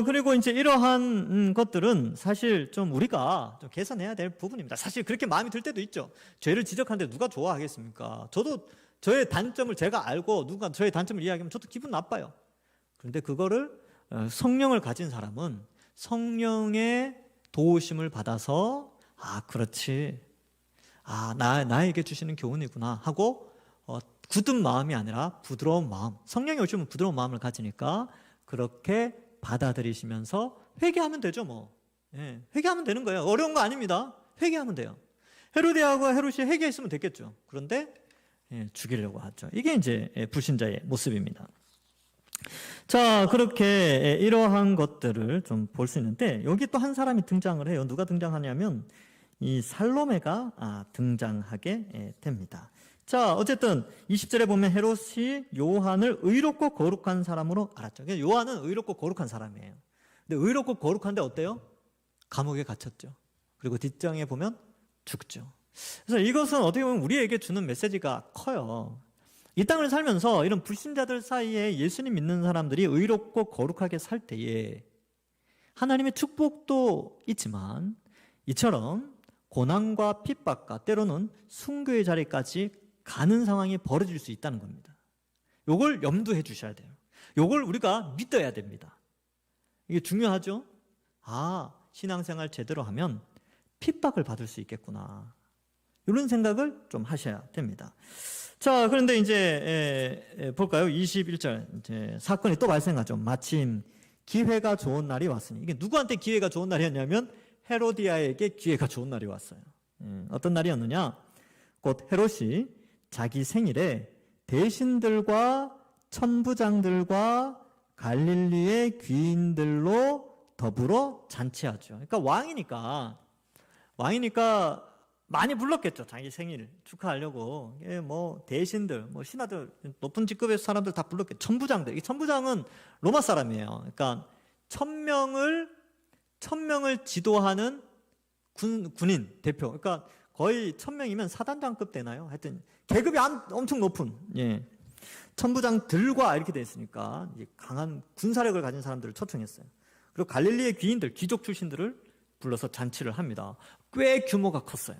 Speaker 1: 그리고 이제 이러한 것들은 사실 좀 우리가 좀 개선해야 될 부분입니다. 사실 그렇게 마음이 들 때도 있죠. 죄를 지적하는데 누가 좋아하겠습니까? 저도 저의 단점을 제가 알고 누가 저의 단점을 이야기하면 저도 기분 나빠요. 그런데 그거를 성령을 가진 사람은 성령의 도우심을 받아서 그렇지. 나에게 주시는 교훈이구나 하고 굳은 마음이 아니라 부드러운 마음. 성령이 오시면 부드러운 마음을 가지니까 그렇게 받아들이시면서 회개하면 되죠, 회개하면 되는 거예요. 어려운 거 아닙니다. 회개하면 돼요. 헤로디아와 헤롯이 회개했으면 됐겠죠. 그런데 죽이려고 하죠. 이게 이제 불신자의 모습입니다. 자, 그렇게 이러한 것들을 좀 볼 수 있는데 여기 또 한 사람이 등장을 해요. 누가 등장하냐면 이 살로메가 등장하게 됩니다. 자, 어쨌든 20절에 보면 헤롯이 요한을 의롭고 거룩한 사람으로 알았죠. 요한은 의롭고 거룩한 사람이에요. 근데 의롭고 거룩한데 어때요? 감옥에 갇혔죠. 그리고 뒷장에 보면 죽죠. 그래서 이것은 어떻게 보면 우리에게 주는 메시지가 커요. 이 땅을 살면서 이런 불신자들 사이에 예수님 믿는 사람들이 의롭고 거룩하게 살 때에 하나님의 축복도 있지만 이처럼 고난과 핍박과 때로는 순교의 자리까지 가는 상황이 벌어질 수 있다는 겁니다. 이걸 염두해 주셔야 돼요. 이걸 우리가 믿어야 됩니다. 이게 중요하죠? 신앙생활 제대로 하면 핍박을 받을 수 있겠구나. 이런 생각을 좀 하셔야 됩니다. 자, 그런데 이제 볼까요? 21절 이제 사건이 또 발생하죠. 마침 기회가 좋은 날이 왔으니 이게 누구한테 기회가 좋은 날이었냐면 헤로디아에게 기회가 좋은 날이 왔어요. 어떤 날이었느냐? 곧 헤롯이 자기 생일에 대신들과 천부장들과 갈릴리의 귀인들로 더불어 잔치하죠. 그러니까 왕이니까 많이 불렀겠죠. 자기 생일 축하하려고. 대신들, 신하들, 높은 직급의 사람들 다 불렀겠죠. 천부장들. 이 천부장은 로마 사람이에요. 그러니까 1000명을 지도하는 군인 대표. 그러니까 거의 1000명이면 사단장급 되나요? 하여튼 계급이 엄청 높은 천부장들과 이렇게 돼 있으니까 강한 군사력을 가진 사람들을 초청했어요. 그리고 갈릴리의 귀인들, 귀족 출신들을 불러서 잔치를 합니다. 꽤 규모가 컸어요.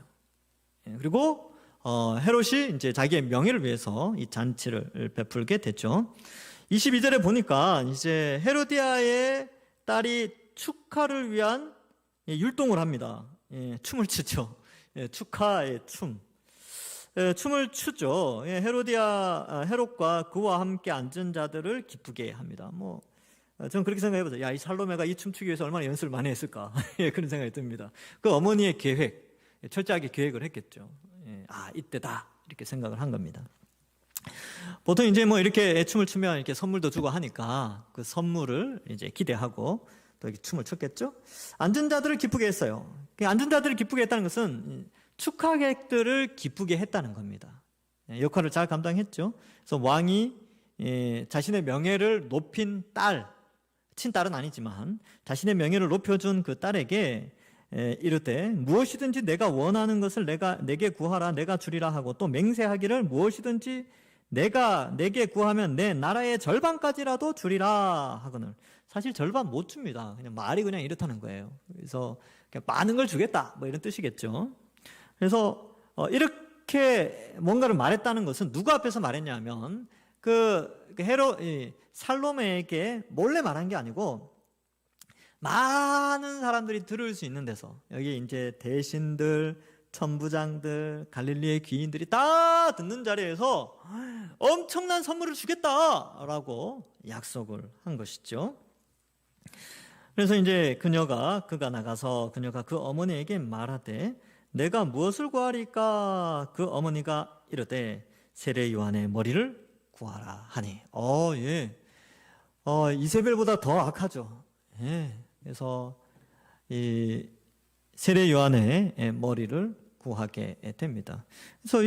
Speaker 1: 그리고 헤롯이 이제 자기의 명예를 위해서 이 잔치를 베풀게 됐죠. 22절에 보니까 이제 헤로디아의 딸이 축하를 위한 율동을 합니다. 춤을 추죠. 축하의 춤. 춤을 추죠. 헤롯과 그와 함께 앉은 자들을 기쁘게 합니다. 저는 그렇게 생각해보세요. 이 살로메가 이 춤추기 위해서 얼마나 연습을 많이 했을까. 그런 생각이 듭니다. 그 어머니의 계획, 철저하게 계획을 했겠죠. 이때다. 이렇게 생각을 한 겁니다. 보통 이제 뭐 이렇게 춤을 추면 이렇게 선물도 주고 하니까 그 선물을 이제 기대하고 또 이렇게 춤을 췄겠죠? 앉은 자들을 기쁘게 했어요. 앉은 자들을 기쁘게 했다는 것은 축하객들을 기쁘게 했다는 겁니다. 역할을 잘 감당했죠. 그래서 왕이 자신의 명예를 높인 딸, 친딸은 아니지만 자신의 명예를 높여준 그 딸에게 이르되 무엇이든지 내가 원하는 것을 내게 구하라, 내가 주리라 하고 또 맹세하기를 무엇이든지 내게 구하면 내 나라의 절반까지라도 주리라 하거늘. 사실 절반 못 줍니다. 그냥 말이 그냥 이렇다는 거예요. 그래서 그냥 많은 걸 주겠다 뭐 이런 뜻이겠죠. 그래서 이렇게 뭔가를 말했다는 것은 누구 앞에서 말했냐면 살로메에게 몰래 말한 게 아니고 많은 사람들이 들을 수 있는 데서, 여기 이제 대신들, 천부장들, 갈릴리의 귀인들이 다 듣는 자리에서 엄청난 선물을 주겠다라고 약속을 한 것이죠. 그래서 이제 그가 나가서 그녀가 그 어머니에게 말하되 내가 무엇을 구하리까? 그 어머니가 이르되 세례 요한의 머리를 구하라 하니. 예. 이세벨보다 더 악하죠. 예. 그래서 이 세례 요한의 머리를 구하게 됩니다. 그래서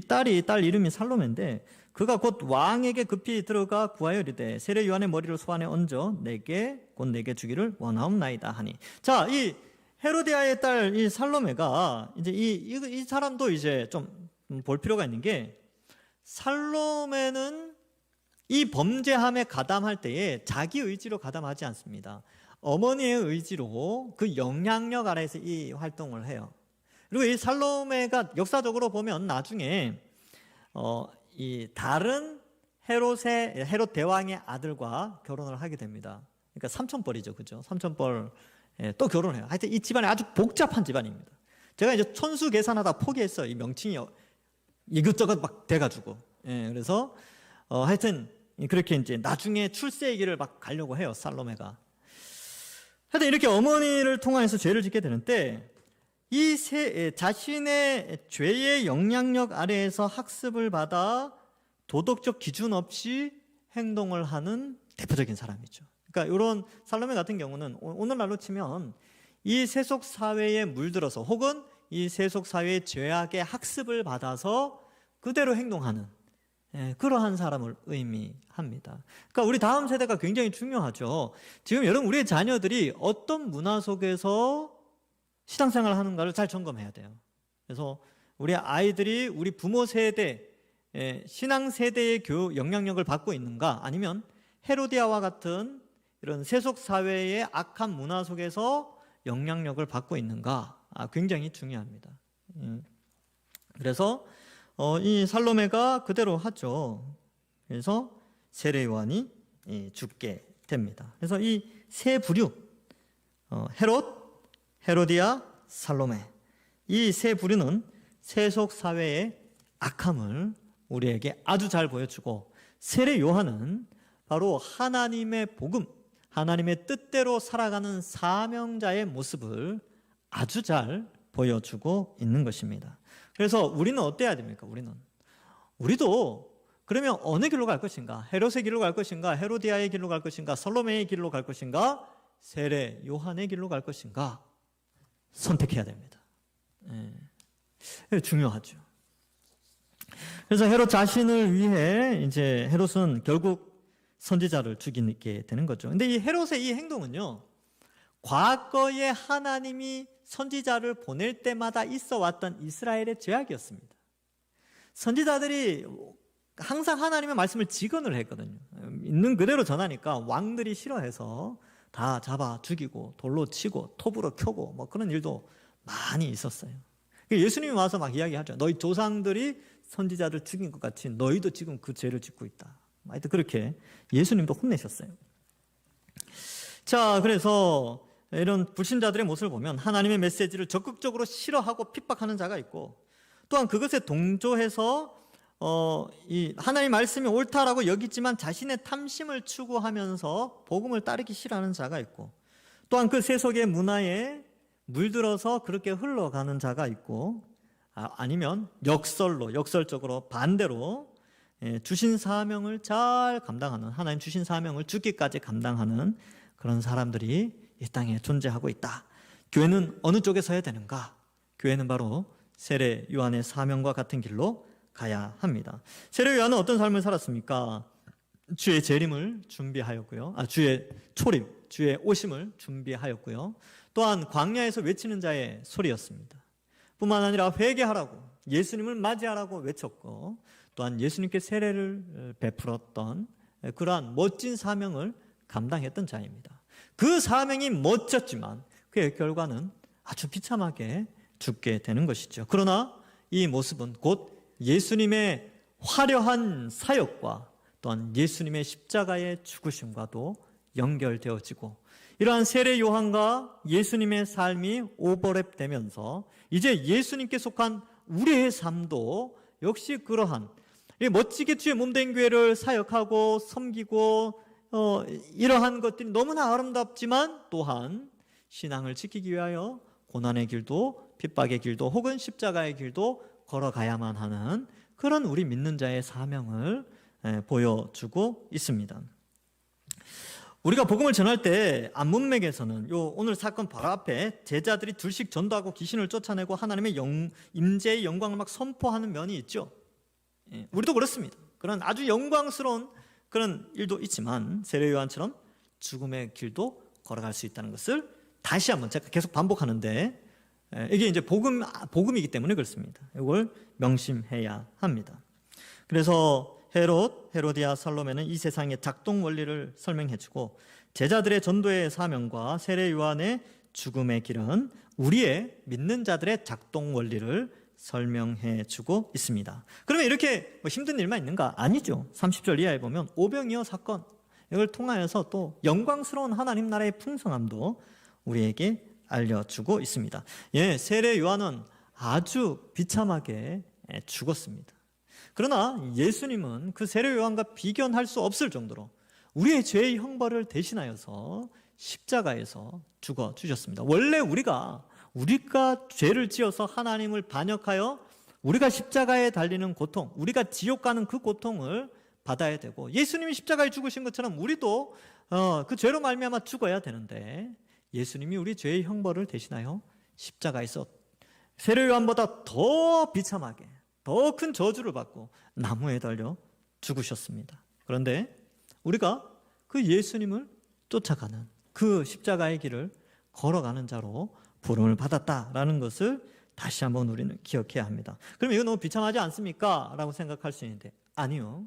Speaker 1: 딸 이름이 살로메인데 그가 곧 왕에게 급히 들어가 구하여 이르되 세례 요한의 머리를 소 안에 얹어 곧 내게 주기를 원하옵나이다 하니. 자, 이 헤로디아의 딸 이 살로메가 이제 이 사람도 이제 좀 볼 필요가 있는 게, 살로메는 이 범죄함에 가담할 때에 자기 의지로 가담하지 않습니다. 어머니의 의지로 그 영향력 아래에서 이 활동을 해요. 그리고 이 살로메가 역사적으로 보면 나중에 이 다른 헤롯 대왕의 아들과 결혼을 하게 됩니다. 그러니까 삼촌뻘이죠, 그죠? 삼촌뻘 또 결혼해요. 하여튼 이 집안이 아주 복잡한 집안입니다. 제가 이제 천수 계산하다 포기했어요. 이 명칭이 이것저것 막 돼가지고. 그래서 하여튼 그렇게 이제 나중에 출세의 길을 막 가려고 해요, 살로메가. 하여튼 이렇게 어머니를 통해서 죄를 짓게 되는데, 자신의 죄의 영향력 아래에서 학습을 받아 도덕적 기준 없이 행동을 하는 대표적인 사람이죠. 그러니까 이런 살로메 같은 경우는 오늘날로 치면 이 세속 사회에 물들어서 혹은 이 세속 사회의 죄악의 학습을 받아서 그대로 행동하는 그러한 사람을 의미합니다. 그러니까 우리 다음 세대가 굉장히 중요하죠. 지금 여러분, 우리의 자녀들이 어떤 문화 속에서 신앙생활을 하는가를 잘 점검해야 돼요. 그래서 우리 아이들이 우리 부모 세대, 신앙 세대의 교육 영향력을 받고 있는가, 아니면 헤로디아와 같은 이런 세속 사회의 악한 문화 속에서 영향력을 받고 있는가, 굉장히 중요합니다. 그래서 이 살로메가 그대로 하죠. 그래서 세례 요한이 죽게 됩니다. 그래서 이 세 부류, 헤롯, 헤로디아, 살로메, 이 세 부류는 세속 사회의 악함을 우리에게 아주 잘 보여주고, 세례 요한은 바로 하나님의 복음, 하나님의 뜻대로 살아가는 사명자의 모습을 아주 잘 보여주고 있는 것입니다. 그래서 우리는 어때야 됩니까? 우리도 그러면 어느 길로 갈 것인가? 헤롯의 길로 갈 것인가? 헤로디아의 길로 갈 것인가? 살로메의 길로 갈 것인가? 세례 요한의 길로 갈 것인가? 선택해야 됩니다. 중요하죠. 그래서 헤롯 자신을 위해 이제 헤롯은 결국 선지자를 죽이게 되는 거죠. 근데 이 헤롯의 이 행동은요, 과거에 하나님이 선지자를 보낼 때마다 있어 왔던 이스라엘의 죄악이었습니다. 선지자들이 항상 하나님의 말씀을 직언을 했거든요. 있는 그대로 전하니까 왕들이 싫어해서 다 잡아 죽이고 돌로 치고 톱으로 켜고 뭐 그런 일도 많이 있었어요. 예수님이 와서 막 이야기하죠. 너희 조상들이 선지자를 죽인 것 같이 너희도 지금 그 죄를 짓고 있다. 하여튼 그렇게 예수님도 혼내셨어요. 자, 그래서 이런 불신자들의 모습을 보면 하나님의 메시지를 적극적으로 싫어하고 핍박하는 자가 있고, 또한 그것에 동조해서 이 하나님의 말씀이 옳다라고 여기지만 자신의 탐심을 추구하면서 복음을 따르기 싫어하는 자가 있고, 또한 그 세속의 문화에 물들어서 그렇게 흘러가는 자가 있고, 아니면 역설적으로 반대로 주신 사명을 잘 감당하는, 하나님 주신 사명을 죽기까지 감당하는 그런 사람들이 이 땅에 존재하고 있다. 교회는 어느 쪽에 서야 되는가? 교회는 바로 세례 요한의 사명과 같은 길로 가야 합니다. 세례 요한은 어떤 삶을 살았습니까? 주의 재림을 준비하였고요. 주의 초림, 주의 오심을 준비하였고요. 또한 광야에서 외치는 자의 소리였습니다. 뿐만 아니라 회개하라고, 예수님을 맞이하라고 외쳤고, 또한 예수님께 세례를 베풀었던 그러한 멋진 사명을 감당했던 자입니다. 그 사명이 멋졌지만 그의 결과는 아주 비참하게 죽게 되는 것이죠. 그러나 이 모습은 곧 예수님의 화려한 사역과 또한 예수님의 십자가의 죽으심과도 연결되어지고, 이러한 세례 요한과 예수님의 삶이 오버랩되면서 이제 예수님께 속한 우리의 삶도 역시 그러한 멋지게 주의 몸된 교회를 사역하고 섬기고 이러한 것들이 너무나 아름답지만 또한 신앙을 지키기 위하여 고난의 길도 핍박의 길도 혹은 십자가의 길도 걸어가야만 하는 그런 우리 믿는 자의 사명을 보여주고 있습니다. 우리가 복음을 전할 때 안문맥에서는 오늘 사건 바로 앞에 제자들이 둘씩 전도하고 귀신을 쫓아내고 하나님의 임재의 영광을 막 선포하는 면이 있죠. 우리도 그렇습니다. 그런 아주 영광스러운 그런 일도 있지만 세례 요한처럼 죽음의 길도 걸어갈 수 있다는 것을 다시 한번 제가 계속 반복하는데, 이게 이제 복음이기 때문에 그렇습니다. 이걸 명심해야 합니다. 그래서 헤로디아, 살로메는 이 세상의 작동 원리를 설명해주고, 제자들의 전도의 사명과 세례 요한의 죽음의 길은 우리의 믿는 자들의 작동 원리를 설명해주고 있습니다. 그러면 이렇게 힘든 일만 있는가? 아니죠. 30절 이하에 보면 오병이어 사건, 이걸 통하여서 또 영광스러운 하나님 나라의 풍성함도 우리에게 알려주고 있습니다. 세례 요한은 아주 비참하게 죽었습니다. 그러나 예수님은 그 세례 요한과 비견할 수 없을 정도로 우리의 죄의 형벌을 대신하여서 십자가에서 죽어주셨습니다. 원래 우리가 죄를 지어서 하나님을 반역하여 우리가 십자가에 달리는 고통, 우리가 지옥 가는 그 고통을 받아야 되고, 예수님이 십자가에 죽으신 것처럼 우리도 그 죄로 말미암아 죽어야 되는데, 예수님이 우리 죄의 형벌을 대신하여 십자가에서 세례 요한보다 더 비참하게 더 큰 저주를 받고 나무에 달려 죽으셨습니다. 그런데 우리가 그 예수님을 쫓아가는 그 십자가의 길을 걸어가는 자로 부름을 받았다라는 것을 다시 한번 우리는 기억해야 합니다. 그럼 이거 너무 비참하지 않습니까? 라고 생각할 수 있는데 아니요.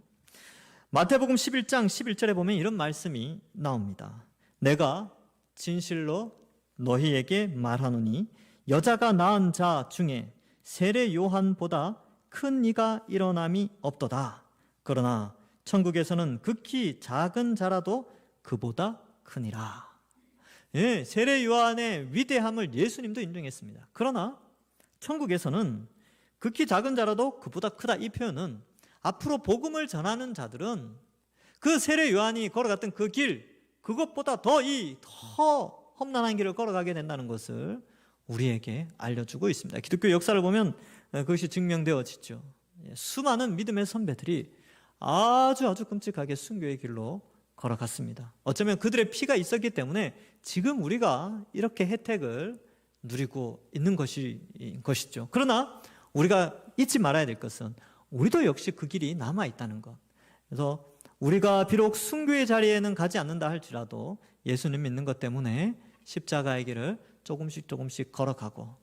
Speaker 1: 마태복음 11장 11절에 보면 이런 말씀이 나옵니다. 내가 진실로 너희에게 말하노니 여자가 낳은 자 중에 세례 요한보다 큰 이가 일어남이 없도다. 그러나 천국에서는 극히 작은 자라도 그보다 크니라. 세례 요한의 위대함을 예수님도 인정했습니다. 그러나 천국에서는 극히 작은 자라도 그보다 크다, 이 표현은 앞으로 복음을 전하는 자들은 그 세례 요한이 걸어갔던 그 길, 그것보다 더 험난한 길을 걸어가게 된다는 것을 우리에게 알려주고 있습니다. 기독교 역사를 보면 그것이 증명되어지죠. 수많은 믿음의 선배들이 아주 끔찍하게 순교의 길로 걸어갔습니다. 어쩌면 그들의 피가 있었기 때문에 지금 우리가 이렇게 혜택을 누리고 있는 것이죠. 그러나 우리가 잊지 말아야 될 것은 우리도 역시 그 길이 남아있다는 것. 그래서 우리가 비록 순교의 자리에는 가지 않는다 할지라도 예수님 믿는 것 때문에 십자가의 길을 조금씩 걸어가고,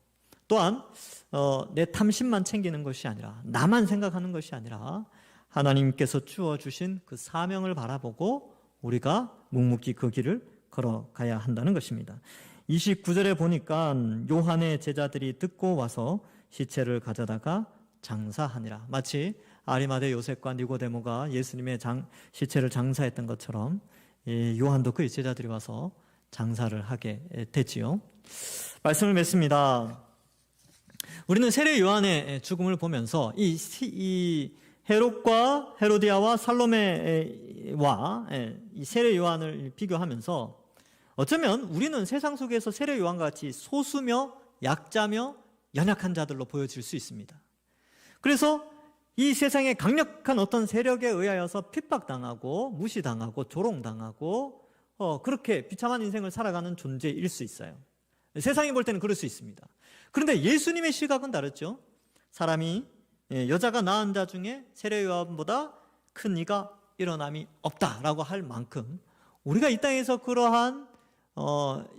Speaker 1: 또한 내 탐심만 챙기는 것이 아니라, 나만 생각하는 것이 아니라 하나님께서 주어주신 그 사명을 바라보고 우리가 묵묵히 그 길을 걸어가야 한다는 것입니다. 29절에 보니까 요한의 제자들이 듣고 와서 시체를 가져다가 장사하니라. 마치 아리마대 요셉과 니고데모가 예수님의 시체를 장사했던 것처럼 요한도 그의 제자들이 와서 장사를 하게 됐지요. 말씀을 맺습니다. 우리는 세례 요한의 죽음을 보면서 이 헤롯과 헤로디아와 살로메와 이 세례 요한을 비교하면서 어쩌면 우리는 세상 속에서 세례 요한과 같이 소수며 약자며 연약한 자들로 보여질 수 있습니다. 그래서 이 세상의 강력한 어떤 세력에 의하여서 핍박당하고 무시당하고 조롱당하고 그렇게 비참한 인생을 살아가는 존재일 수 있어요. 세상이 볼 때는 그럴 수 있습니다. 그런데 예수님의 시각은 다르죠. 사람이 여자가 낳은 자 중에 세례요한보다 큰 이가 일어남이 없다라고 할 만큼 우리가 이 땅에서 그러한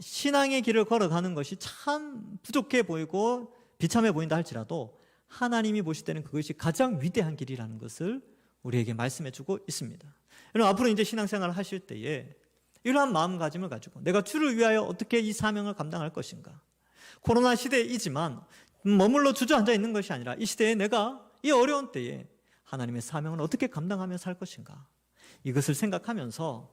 Speaker 1: 신앙의 길을 걸어가는 것이 참 부족해 보이고 비참해 보인다 할지라도 하나님이 보실 때는 그것이 가장 위대한 길이라는 것을 우리에게 말씀해 주고 있습니다. 여러분, 앞으로 이제 신앙생활을 하실 때에 이러한 마음가짐을 가지고 내가 주를 위하여 어떻게 이 사명을 감당할 것인가. 코로나 시대이지만 머물러 주저앉아 있는 것이 아니라 이 시대에 내가 이 어려운 때에 하나님의 사명을 어떻게 감당하며 살 것인가. 이것을 생각하면서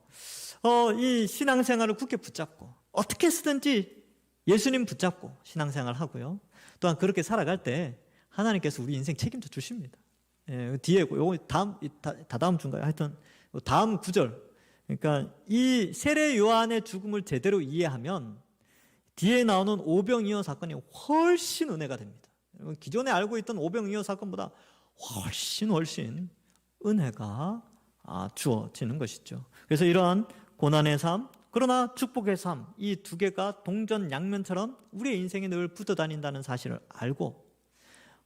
Speaker 1: 이 신앙생활을 굳게 붙잡고 어떻게 쓰든지 예수님 붙잡고 신앙생활을 하고요. 또한 그렇게 살아갈 때 하나님께서 우리 인생 책임져 주십니다. 뒤에 요거 다다음 주인가요? 하여튼 다음 구절. 그러니까 이 세례 요한의 죽음을 제대로 이해하면 뒤에 나오는 오병이어 사건이 훨씬 은혜가 됩니다. 기존에 알고 있던 오병이어 사건보다 훨씬 은혜가 주어지는 것이죠. 그래서 이러한 고난의 삶, 그러나 축복의 삶, 이 두 개가 동전양면처럼 우리의 인생에 늘 붙어 다닌다는 사실을 알고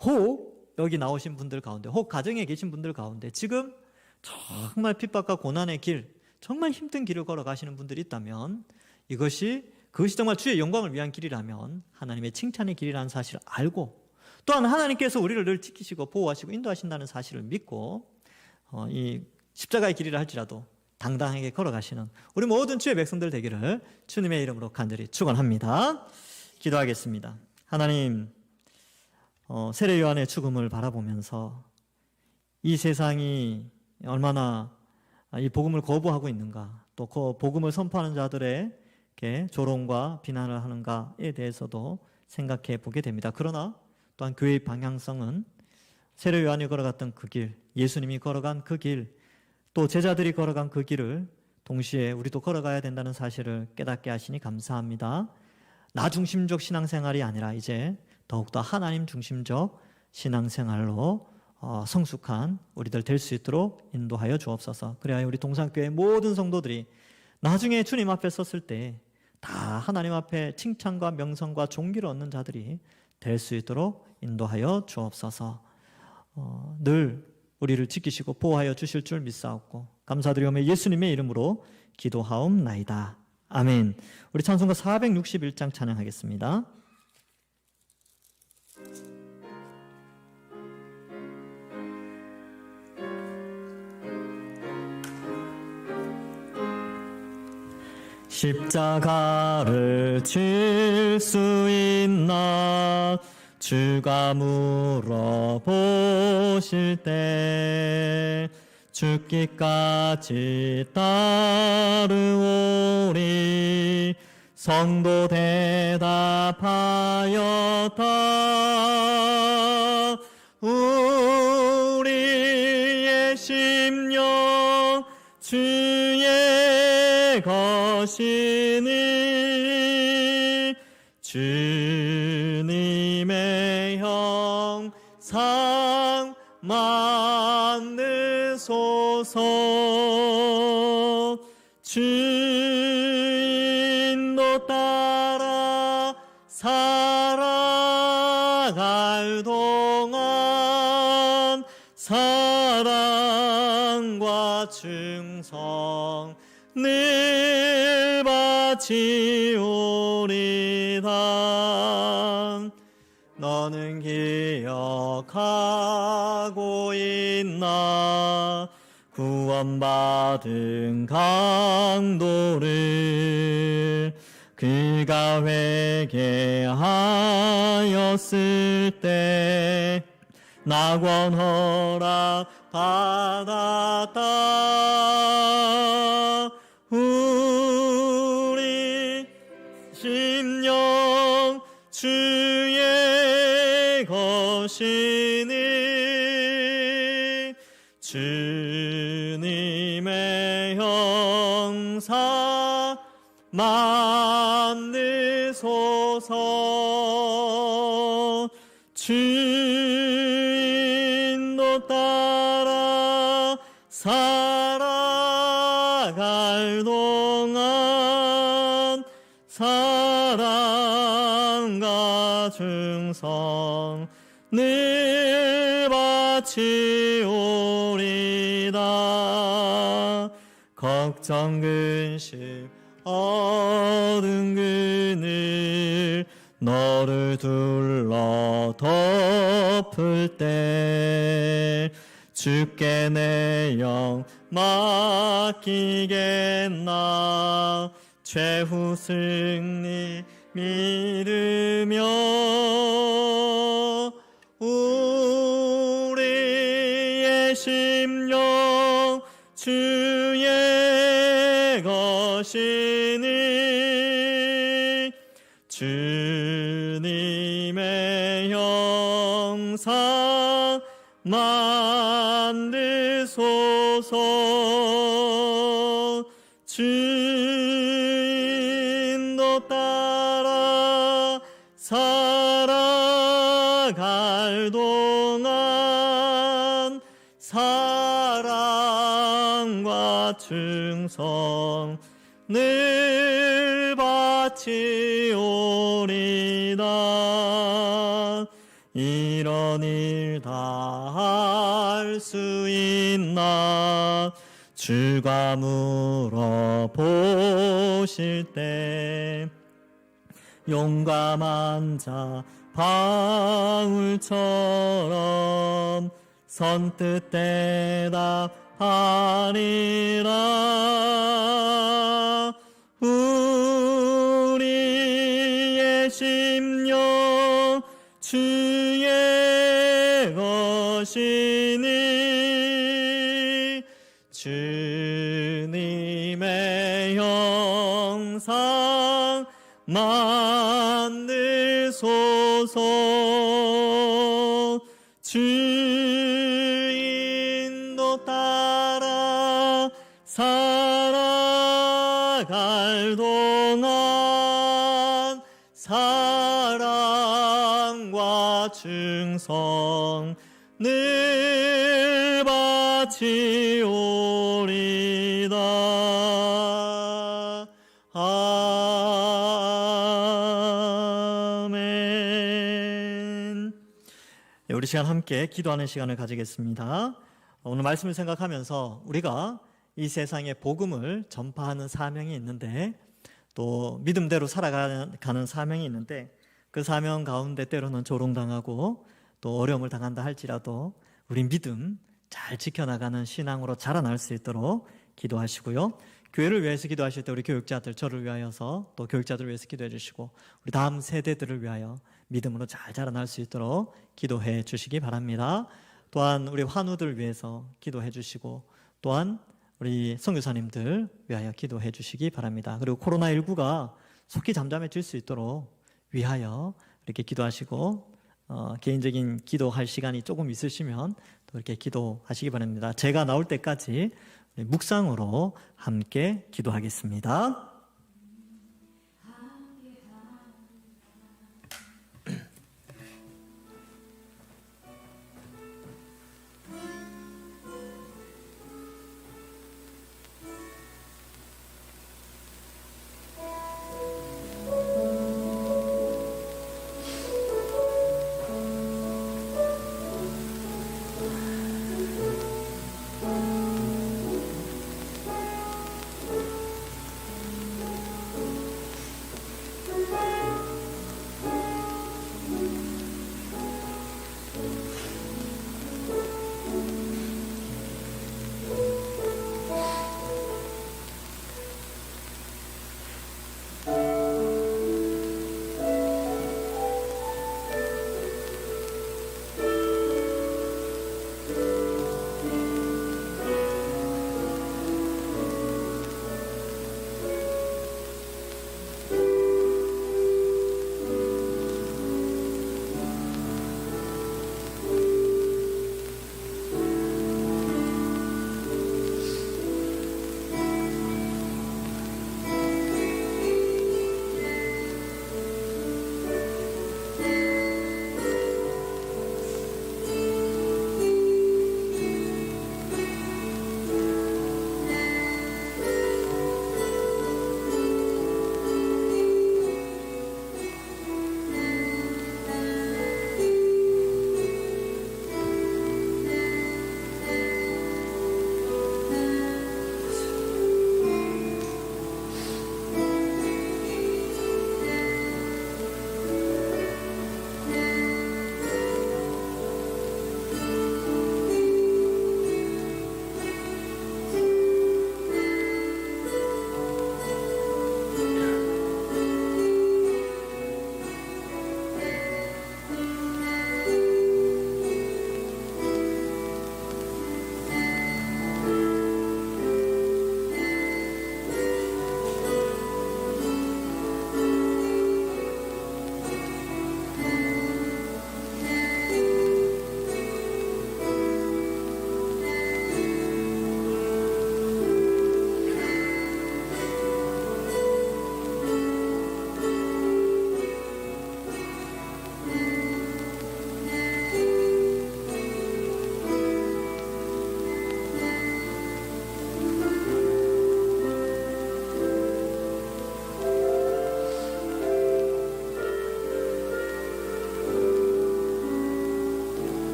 Speaker 1: 혹 여기 나오신 분들 가운데, 혹 가정에 계신 분들 가운데 지금 정말 핍박과 고난의 길, 정말 힘든 길을 걸어가시는 분들이 있다면 그것이 정말 주의 영광을 위한 길이라면 하나님의 칭찬의 길이라는 사실을 알고 또한 하나님께서 우리를 늘 지키시고 보호하시고 인도하신다는 사실을 믿고 이 십자가의 길이라 할지라도 당당하게 걸어가시는 우리 모든 주의 백성들 되기를 주님의 이름으로 간절히 축원합니다. 기도하겠습니다. 하나님, 세례 요한의 죽음을 바라보면서 이 세상이 얼마나 이 복음을 거부하고 있는가, 또 그 복음을 선포하는 자들에게 조롱과 비난을 하는가에 대해서도 생각해 보게 됩니다. 그러나 또한 교회의 방향성은 세례 요한이 걸어갔던 그 길, 예수님이 걸어간 그 길, 또 제자들이 걸어간 그 길을 동시에 우리도 걸어가야 된다는 사실을 깨닫게 하시니 감사합니다. 나 중심적 신앙생활이 아니라 이제 더욱더 하나님 중심적 신앙생활로 성숙한 우리들 될 수 있도록 인도하여 주옵소서. 그래야 우리 동산교회 모든 성도들이 나중에 주님 앞에 섰을 때 다 하나님 앞에 칭찬과 명성과 존귀를 얻는 자들이 될 수 있도록 인도하여 주옵소서. 늘 우리를 지키시고 보호하여 주실 줄 믿사옵고 감사드리오며 예수님의 이름으로 기도하옵나이다. 아멘. 우리 찬송가 461장 찬양하겠습니다. 십자가를 질 수 있나 주가 물어보실 때 죽기까지 따르오리. 성도 대답하였다. 우리의 심령 주의 것이니 주님의 형상 만드소서. 주인도 따라 살아갈 동안 사랑과 충성 늘 바치오리다. 너는 기억하고 있나 구원받은 강도를 그가 회개하였을 때 낙원 허락 받았다. 우리 심령 주의 것이니 주님의 형상 만드소서. 주인도 따라 동안 사랑과 충성 늘 바치오리다. 걱정 근심 어두운 그늘 너를 둘러 덮을 때 주께 내 영 맡기겠나. 최후 승리 믿으며 우리의 심령 주의 것이니 주님의 형상 만드소서. 주 인도 따라 살아갈 동안 사랑과 충성 늘 바치오리다. 이런 일 다 할 수 있나. 주가 물어보실 때 용감한 자 바울처럼 선뜻 대답하리라. 우리의 심령 주의 것이니 주님의 형상 만드소서. 주 인도 따라 살아갈 동안 사랑과 충성 늘 바치오리다. 아멘. 우리 시간 함께 기도하는 시간을 가지겠습니다. 오늘 말씀을 생각하면서 우리가 이 세상에 복음을 전파하는 사명이 있는데 또 믿음대로 살아가는 사명이 있는데 그 사명 가운데 때로는 조롱당하고 또 어려움을 당한다 할지라도 우리 믿음 잘 지켜나가는 신앙으로 자라날 수 있도록 기도하시고요. 교회를 위해서 기도하실 때 우리 교육자들 저를 위하여서 또 교육자들을 위해서 기도해 주시고 우리 다음 세대들을 위하여 믿음으로 잘 자라날 수 있도록 기도해 주시기 바랍니다. 또한 우리 환우들 위해서 기도해 주시고 또한 우리 선교사님들 위하여 기도해 주시기 바랍니다. 그리고 코로나19가 속히 잠잠해질 수 있도록 위하여 이렇게 기도하시고 개인적인 기도할 시간이 조금 있으시면 또 이렇게 기도하시기 바랍니다. 제가 나올 때까지 묵상으로 함께 기도하겠습니다.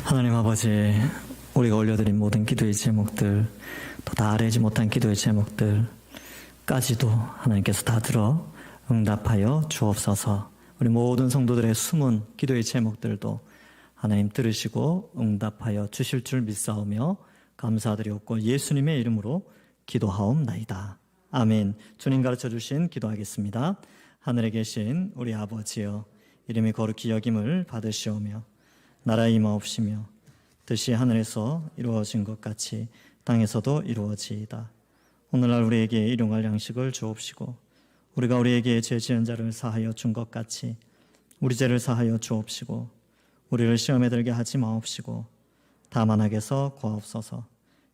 Speaker 1: 하나님 아버지, 우리가 올려드린 모든 기도의 제목들, 또 다 아뢰지 못한 기도의 제목들까지도 하나님께서 다 들어 응답하여 주옵소서. 우리 모든 성도들의 숨은 기도의 제목들도 하나님 들으시고 응답하여 주실 줄 믿사오며 감사드리옵고 예수님의 이름으로 기도하옵나이다. 아멘. 주님 가르쳐 주신 기도하겠습니다. 하늘에 계신 우리 아버지여, 이름이 거룩히 여김을 받으시오며 나라의 임하옵시며 뜻이 하늘에서 이루어진 것 같이 땅에서도 이루어지이다. 오늘날 우리에게 일용할 양식을 주옵시고 우리가 우리에게 죄 지은 자를 사하여 준 것 같이 우리 죄를 사하여 주옵시고 우리를 시험에 들게 하지 마옵시고 다만 악에서 구하옵소서.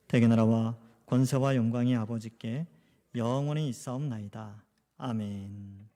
Speaker 1: 대개 나라와 권세와 영광이 아버지께 영원히 있사옵나이다. 아멘.